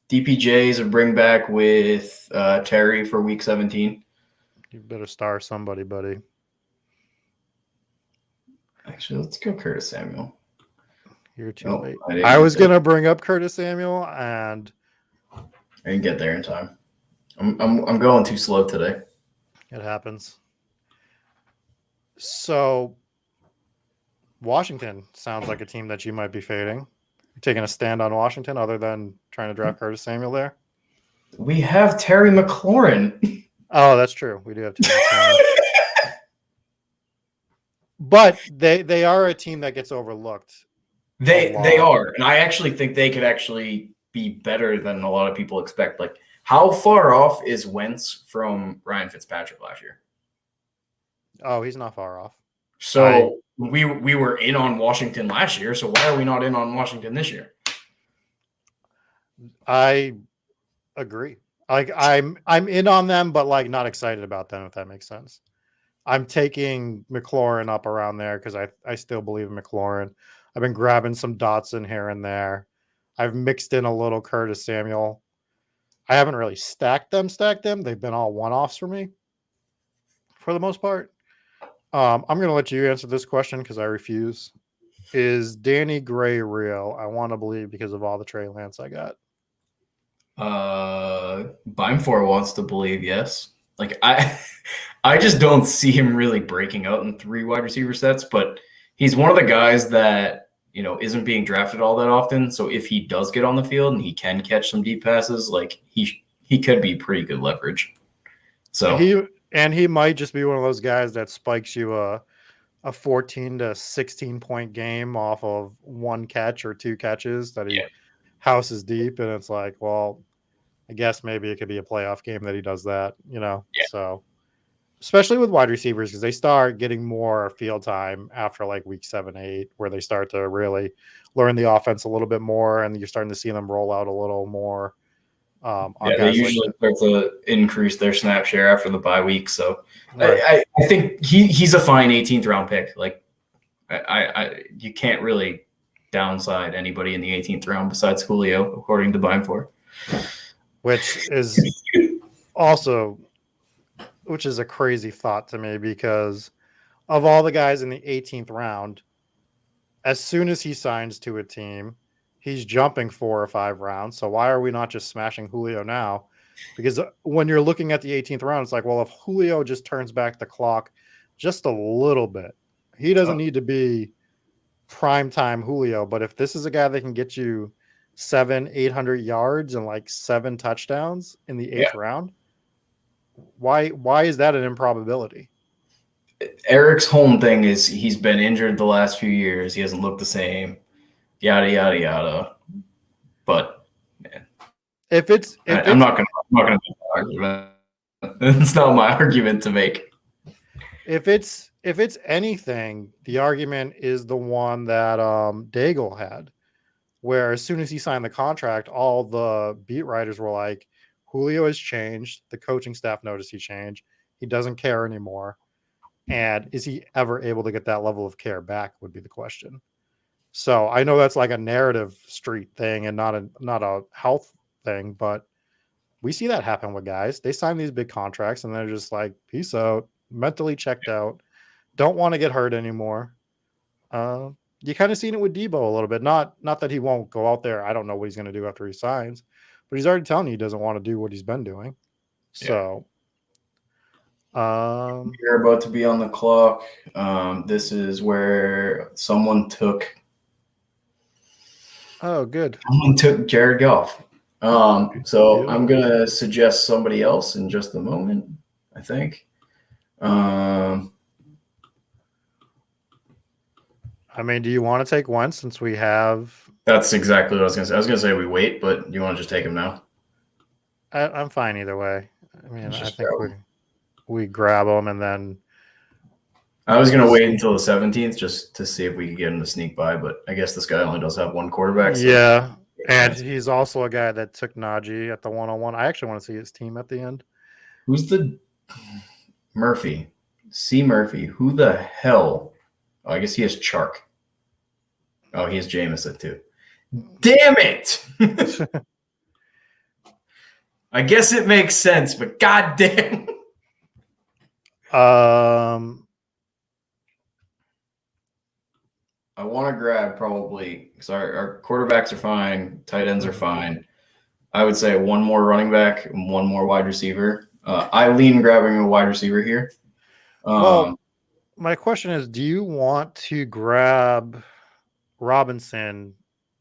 DPJ is a bring back with Terry for week 17. You better star somebody, buddy. Actually, let's go Curtis Samuel. You're too late. I was going to bring up Curtis Samuel, and I didn't get there in time. I'm going too slow today. It happens. So Washington sounds like a team that you might be fading. You're taking a stand on Washington other than trying to draft Curtis Samuel there? We have Terry McLaurin. Oh, that's true. We do have Terry McLaurin. But they are a team that gets overlooked. They are, and I actually think they could actually be better than a lot of people expect. Like, how far off is Wentz from Ryan Fitzpatrick last year? Oh, he's not far off. So we were in on Washington last year. So why are we not in on Washington this year? I agree. Like I'm in on them, but like not excited about them, if that makes sense. I'm taking McLaurin up around there because I still believe in McLaurin. I've been grabbing some Dotson here and there. I've mixed in a little Curtis Samuel. I haven't really stacked them. They've been all one-offs for me for the most part. I'm going to let you answer this question because I refuse. Is Danny Gray real? I want to believe because of all the Trey Lance I got. Beimfor wants to believe yes. Like I just don't see him really breaking out in 3 wide receiver sets, but he's one of the guys that, you know, isn't being drafted all that often. So if he does get on the field and he can catch some deep passes, like he could be pretty good leverage. So he might just be one of those guys that spikes you a 14 to 16 point game off of 1 catch or 2 catches that he houses deep, and it's like, well, I guess maybe it could be a playoff game that he does that, you know. Yeah. So especially with wide receivers, because they start getting more field time after like week 7, 8, where they start to really learn the offense a little bit more, and you're starting to see them roll out a little more. They usually start to increase their snap share after the bye week. So right. I think he's a fine 18th round pick. Like you can't really downside anybody in the 18th round besides Julio, according to Beimfor. Which is a crazy thought to me, because of all the guys in the 18th round, as soon as he signs to a team, he's jumping 4 or 5 rounds. So why are we not just smashing Julio now? Because when you're looking at the 18th round, it's like, well, if Julio just turns back the clock just a little bit, he doesn't need to be primetime Julio. But if this is a guy that can get you 700-800 yards and like 7 touchdowns in the 8th round, why is that an improbability? Eric's home thing is he's been injured the last few years. He hasn't looked the same. Yada yada yada. But man, I'm not gonna make that argument. It's not my argument to make. If it's anything, the argument is the one that Daigle had, where as soon as he signed the contract, all the beat writers were like, Julio has changed. The coaching staff noticed he changed. He doesn't care anymore. And is he ever able to get that level of care back would be the question. So I know that's like a narrative street thing and not a health thing, but we see that happen with guys. They sign these big contracts and they're just like, peace out, mentally checked out, don't want to get hurt anymore. You kind of seen it with Debo a little bit. Not that he won't go out there. I don't know what he's going to do after he signs, but he's already telling you he doesn't want to do what he's been doing. So, you're about to be on the clock. This is where someone took. Oh, good. Someone took Jared Goff. So I'm gonna suggest somebody else in just a moment, I think. I mean, do you want to take Wentz since we have? That's exactly what I was gonna say. I was gonna say we wait, but do you want to just take him now? I'm fine either way. I mean, I think we grab him and then. I was gonna wait until the 17th just to see if we could get him to sneak by, but I guess this guy only does have 1 quarterback. So. Yeah, and he's also a guy that took Najee at the 101. I actually want to see his team at the end. Who's the Murphy? C. Murphy. Who the hell? Oh, I guess he has Chark. Oh, he has Jameson too. Damn it! I guess it makes sense, but goddamn. I want to grab probably because our quarterbacks are fine, tight ends are fine. I would say 1 more running back and 1 more wide receiver. I lean grabbing a wide receiver here. Well, My question is, do you want to grab Robinson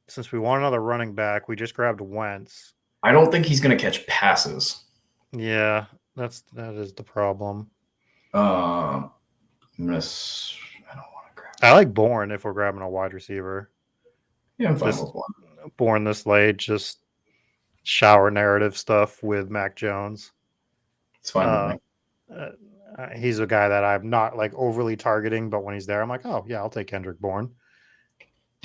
since we want another running back? We just grabbed Wentz. I don't think he's going to catch passes. Yeah, that is the problem. I don't want to grab. I like Bourne if we're grabbing a wide receiver. Yeah, I'm fine with one. Bourne this late, just shower narrative stuff with Mac Jones. It's fine with me. He's a guy that I'm not like overly targeting, but when he's there, I'm like, oh yeah, I'll take Kendrick Bourne.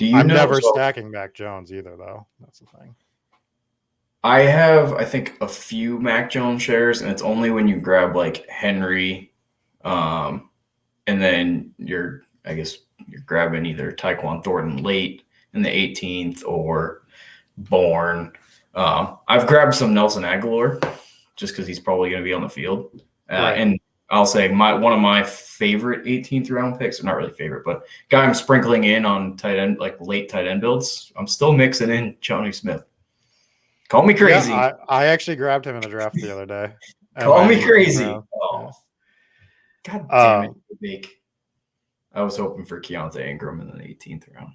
I'm never stacking Mac Jones either, though. That's the thing. I have, I think, a few Mac Jones shares, and it's only when you grab like Henry, and then you're grabbing either Tyquan Thornton late in the 18th or Bourne. I've grabbed some Nelson Aguilar just because he's probably going to be on the field. Right. And I'll say one of my favorite 18th round picks, not really favorite, but guy I'm sprinkling in on tight end, like late tight end builds. I'm still mixing in Johnny Smith. Call me crazy. Yeah, I actually grabbed him in the draft the other day. Call me crazy. Oh. God damn it, I was hoping for Keontae Ingram in the 18th round.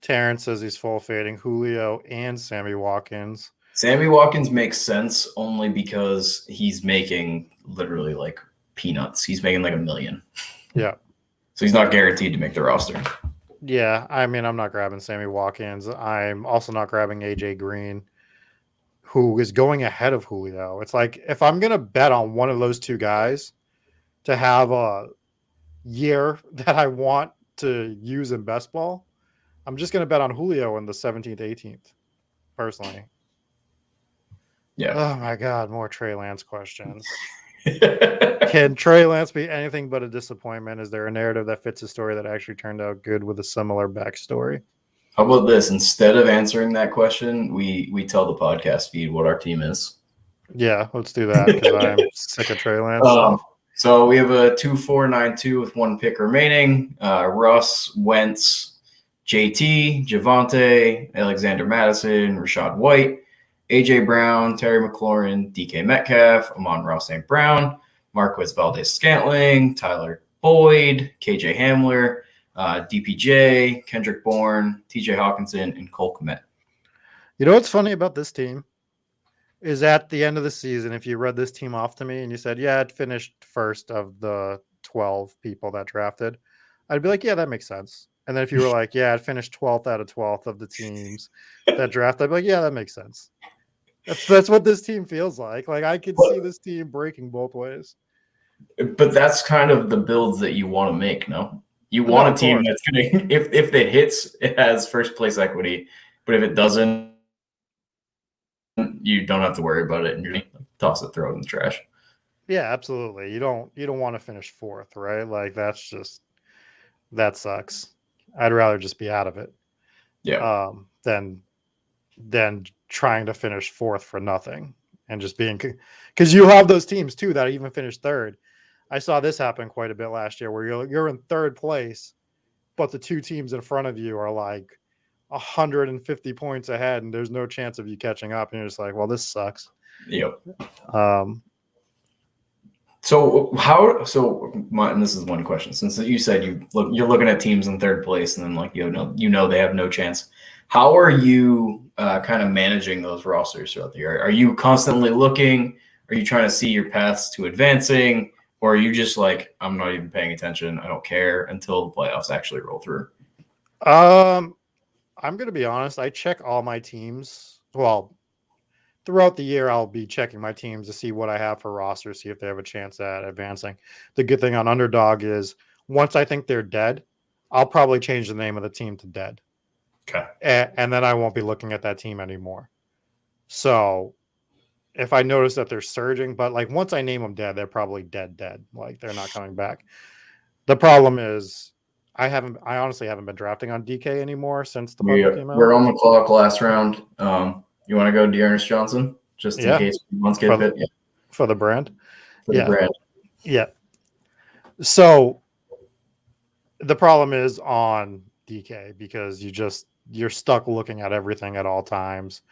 Terrence says he's full fading Julio and Sammy Watkins. Sammy Watkins makes sense only because he's making literally like peanuts. He's making like $1 million. Yeah. So he's not guaranteed to make the roster. Yeah. I mean, I'm not grabbing Sammy Watkins. I'm also not grabbing AJ Green, who is going ahead of Julio. It's like, if I'm going to bet on one of those two guys to have a year that I want to use in best ball, I'm just going to bet on Julio in the 17th, 18th, personally. Yeah. Oh my God, more Trey Lance questions. Can Trey Lance be anything but a disappointment? Is there a narrative that fits a story that actually turned out good with a similar backstory? How about this? Instead of answering that question, we tell the podcast feed what our team is. Yeah, let's do that because I'm sick of Trey Lance stuff. So we have a 2-4-9-2 with one pick remaining. Russ, Wentz, JT, Javonte, Alexander Madison, Rashad White, AJ Brown, Terry McLaurin, DK Metcalf, Amon-Ra St. Brown, Marquez Valdes-Scantling, Tyler Boyd, KJ Hamler, DPJ, Kendrick Bourne, TJ Hawkinson, and Cole Kmet. You know what's funny about this team is at the end of the season, if you read this team off to me and you said, yeah, it finished first of the 12 people that drafted, I'd be like, yeah, that makes sense. And then if you were like, yeah, it finished 12th out of 12th of the teams that draft, I'd be like, yeah, that makes sense. That's what this team feels like. Like, I could see this team breaking both ways. But that's kind of the builds that you want to make, no? You want a team that's going to, if it hits, it has first place equity. But if it doesn't, you don't have to worry about it, and you're going to toss it, throw it in the trash. Yeah, absolutely. You don't want to finish fourth, right? Like, that sucks. I'd rather just be out of it. Yeah. Than trying to finish fourth for nothing and just being, because you have those teams too that even finished third. I saw this happen quite a bit last year where you're in third place, but the two teams in front of you are like 150 points ahead and there's no chance of you catching up. And you're just like, well, this sucks. Yep. And this is one question, since you said you're looking at teams in third place and then like, they have no chance. How are you kind of managing those rosters throughout the year? Are you constantly looking? Are you trying to see your paths to advancing? Or are you just like, I'm not even paying attention, I don't care until the playoffs actually roll through? I'm going to be honest. I check all my teams. Well, throughout the year, I'll be checking my teams to see what I have for rosters, see if they have a chance at advancing. The good thing on Underdog is once I think they're dead, I'll probably change the name of the team to Dead. Okay. And then I won't be looking at that team anymore. So if I notice that they're surging, but like once I name them Dead, they're probably dead. Like they're not coming back. The problem is I honestly haven't been drafting on DK anymore since the bubble came out. We're on the clock last round. You want to go Dearness Johnson just in case once get hit? Yeah. For the brand? The brand. Yeah. So the problem is on DK because you're stuck looking at everything at all times.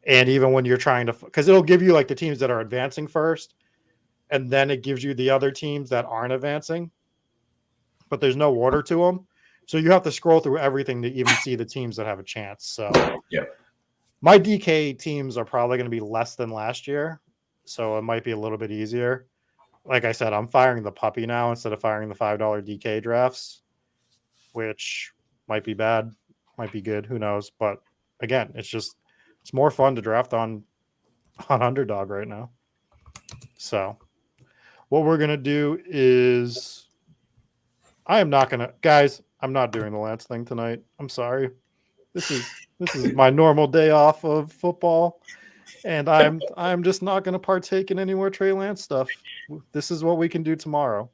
And even when you're trying to, because it'll give you like the teams that are advancing first, and then it gives you the other teams that aren't advancing. but there's no order to them. So you have to scroll through everything to even see the teams that have a chance. So my DK teams are probably going to be less than last year. So it might be a little bit easier. Like I said, I'm firing the puppy now instead of firing the $5 DK drafts, which might be bad, might be good. Who knows? But again, it's more fun to draft on Underdog right now. So what we're going to do is I'm not doing the Lance thing tonight. I'm sorry. This is my normal day off of football, and I'm just not going to partake in any more Trey Lance stuff. This is what we can do tomorrow.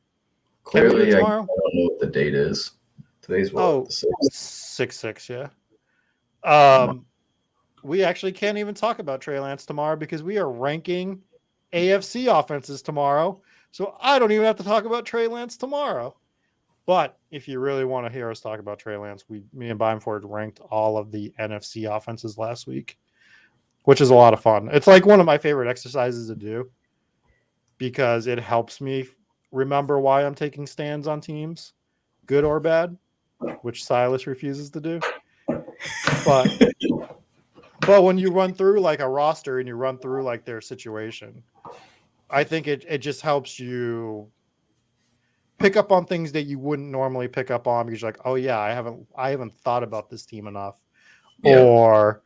Clearly, can we do it tomorrow? I don't know what the date is. Today's what? Oh, 6/6, yeah. We actually can't even talk about Trey Lance tomorrow because we are ranking AFC offenses tomorrow. So I don't even have to talk about Trey Lance tomorrow. But if you really want to hear us talk about Trey Lance, me and Bimeford ranked all of the NFC offenses last week, which is a lot of fun. It's like one of my favorite exercises to do because it helps me remember why I'm taking stands on teams, good or bad, which Silas refuses to do. But when you run through like a roster and you run through like their situation, I think it just helps you pick up on things that you wouldn't normally pick up on because you're like, oh yeah, I haven't thought about this team enough. Yeah. Or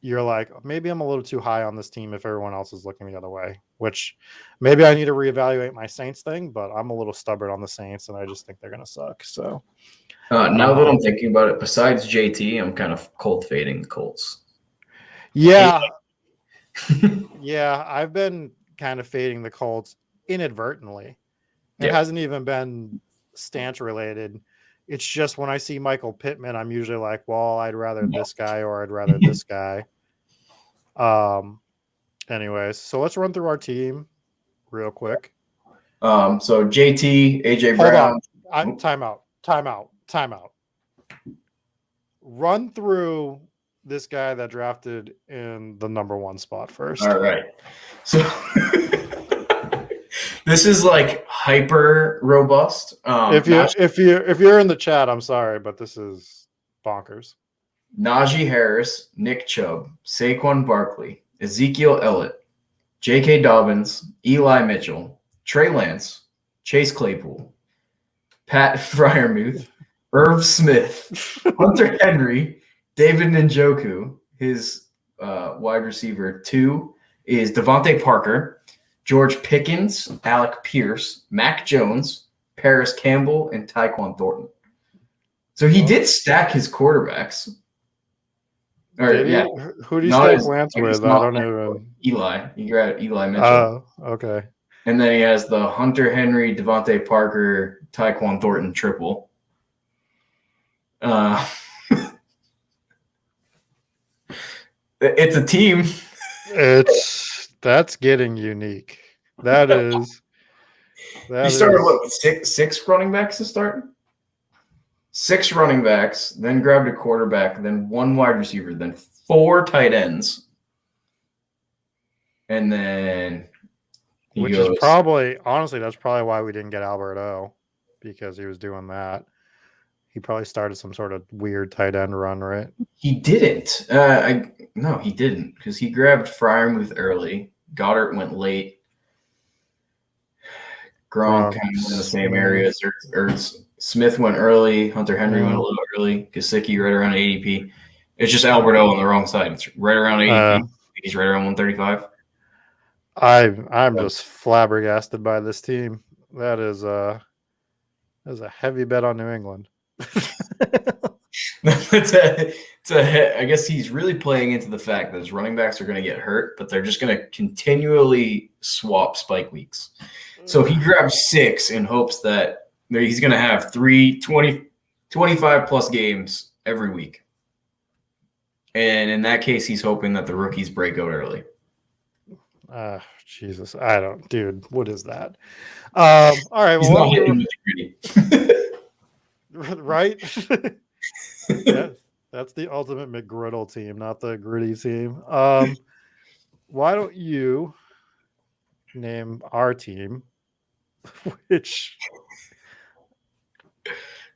you're like, maybe I'm a little too high on this team if everyone else is looking the other way, which maybe I need to reevaluate my Saints thing, but I'm a little stubborn on the Saints and I just think they're going to suck. So now that I'm thinking about it, besides JT, I'm kind of cold fading the Colts. Yeah. Yeah. I've been kind of fading the Colts inadvertently. It hasn't even been stance related. It's just when I see Michael Pittman, I'm usually like, well, I'd rather this guy or I'd rather this guy. Anyways, so let's run through our team real quick. So JT, AJ Brown. Time out. Run through this guy that drafted in the number 1 spot first. All right. So this is like hyper robust. If you're in the chat, I'm sorry, but this is bonkers. Najee Harris, Nick Chubb, Saquon Barkley, Ezekiel Elliott, J.K. Dobbins, Eli Mitchell, Trey Lance, Chase Claypool, Pat Freiermuth, Irv Smith, Hunter Henry, David Njoku. His wide receiver 2 is Devontae Parker, George Pickens, Alec Pierce, Mac Jones, Paris Campbell, and Tyquan Thornton. So he did stack his quarterbacks. Or, yeah. Who do you stack Lance with? I don't know. Eli. You grabbed Eli Mitchell. Okay. And then he has the Hunter Henry, Devontae Parker, Tyquan Thornton triple. It's a team. That's getting unique. That is. You started with six running backs to start? 6 running backs, then grabbed a quarterback, then 1 wide receiver, then 4 tight ends. And then is probably, honestly, that's probably why we didn't get Alberto, because he was doing that. He probably started some sort of weird tight end run, right? He didn't. No, he didn't, because he grabbed Freiermuth early. Goddard went late. Gronk kind of in the same area. Smith went early. Hunter Henry went a little early. Gesicki right around ADP. It's just Alberto on the wrong side. It's right around ADP. He's right around 135. I'm just flabbergasted by this team. That is a heavy bet on New England. I guess he's really playing into the fact that his running backs are going to get hurt, but they're just going to continually swap spike weeks. So he grabs 6 in hopes that he's going to have 25 plus games every week. And in that case, he's hoping that the rookies break out early. Jesus. Dude, what is that? All right. He's not hitting with the gritty. Right? Yeah, that's the ultimate McGriddle team, not the gritty team. Why don't you name our team, which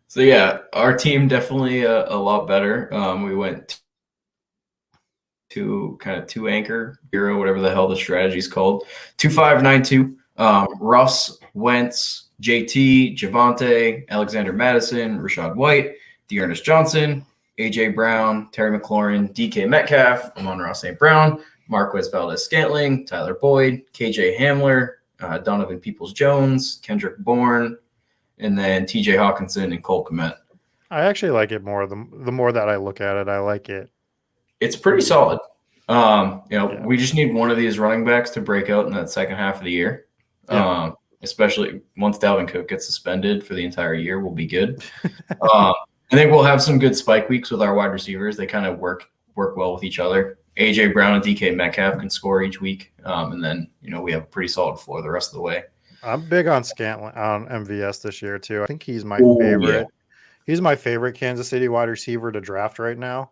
So yeah, our team definitely a lot better. We went to kind of 2 anchor hero, whatever the hell the strategy is called. 2-5-9-2. Russ, Wentz, JT, Javante, Alexander Madison, Rashad White, Dearness Johnson, AJ Brown, Terry McLaurin, DK Metcalf, Amon-Ra St. Brown, Marquez Valdez-Scantling, Tyler Boyd, KJ Hamler, Donovan Peoples-Jones, Kendrick Bourne, and then TJ Hawkinson and Cole Kmet. I actually like it more. The more that I look at it, I like it. It's pretty solid. We just need one of these running backs to break out in that second half of the year. Yeah. Especially once Dalvin Cook gets suspended for the entire year, we'll be good. I think we'll have some good spike weeks with our wide receivers. They kind of work well with each other. AJ Brown and DK Metcalf can score each week, and then we have a pretty solid floor the rest of the way. I'm big on Scantling on MVS this year too. I think he's my favorite. Yeah. He's my favorite Kansas City wide receiver to draft right now,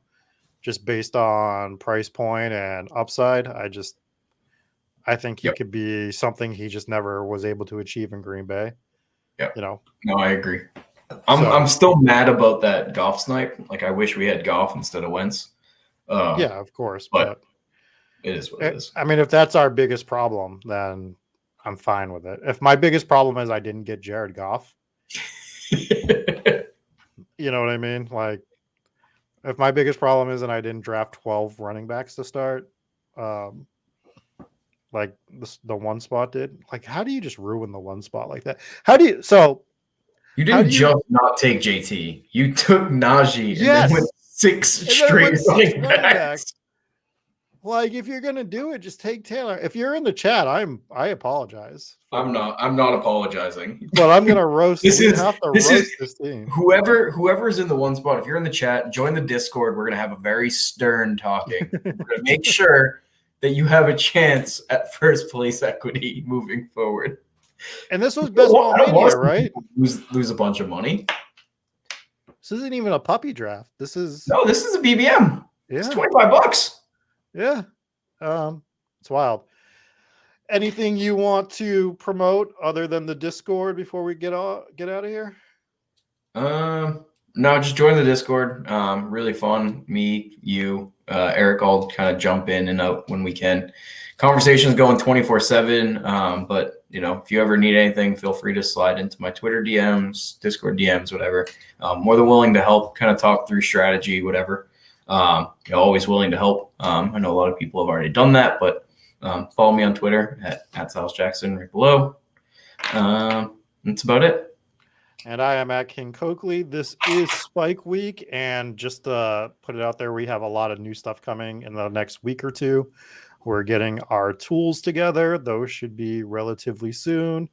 just based on price point and upside. I think he could be something he just never was able to achieve in Green Bay. Yeah, No, I agree. I'm still mad about that Goff snipe. Like, I wish we had Goff instead of Wentz. Yeah, of course, but it is what it is. I mean, if that's our biggest problem, then I'm fine with it. If my biggest problem is I didn't get Jared Goff, you know what I mean? Like, if my biggest problem is that I didn't draft 12 running backs to start, like the one spot did, like, how do you just ruin the one spot like that? You didn't just not take JT. You took Najee and then went 6 straight running backs. Like, if you're gonna do it, just take Taylor. If you're in the chat, I apologize. I'm not apologizing. But I'm gonna roast. This team. Whoever's in the one spot. If you're in the chat, join the Discord. We're gonna have a very stern talking. We're gonna make sure that you have a chance at first place equity moving forward. And this was best ball Mania, right? Lose a bunch of money. This isn't even a puppy draft. This is a BBM. Yeah. It's $25. Yeah. It's wild. Anything you want to promote other than the Discord before we get out of here? No, just join the Discord. Really fun. Me, you, Eric, all kind of jump in and out when we can. Conversations going 24/7. But if you ever need anything, feel free to slide into my Twitter DMs, Discord DMs, whatever. More than willing to help, kind of talk through strategy, whatever. Always willing to help. I know a lot of people have already done that, but follow me on Twitter at Silas Jackson right below. That's about it. And I am at King Coakley. This is Spike Week, and just to put it out there, we have a lot of new stuff coming in the next week or two. We're getting our tools together. Those should be relatively soon.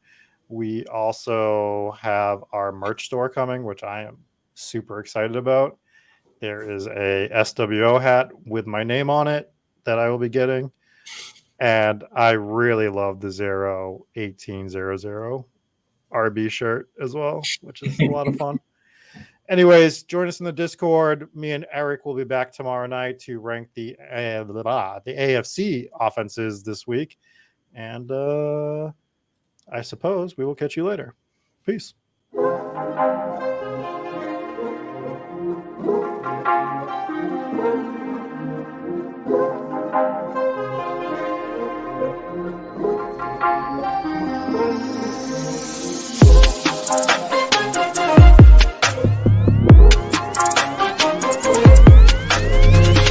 We also have our merch store coming, which I am super excited about. There is a SWO hat with my name on it that I will be getting. And I really love the 01800 RB shirt as well, which is a lot of fun. Anyways, join us in the Discord. Me and Eric will be back tomorrow night to rank the AFC offenses this week. And I suppose we will catch you later. Peace.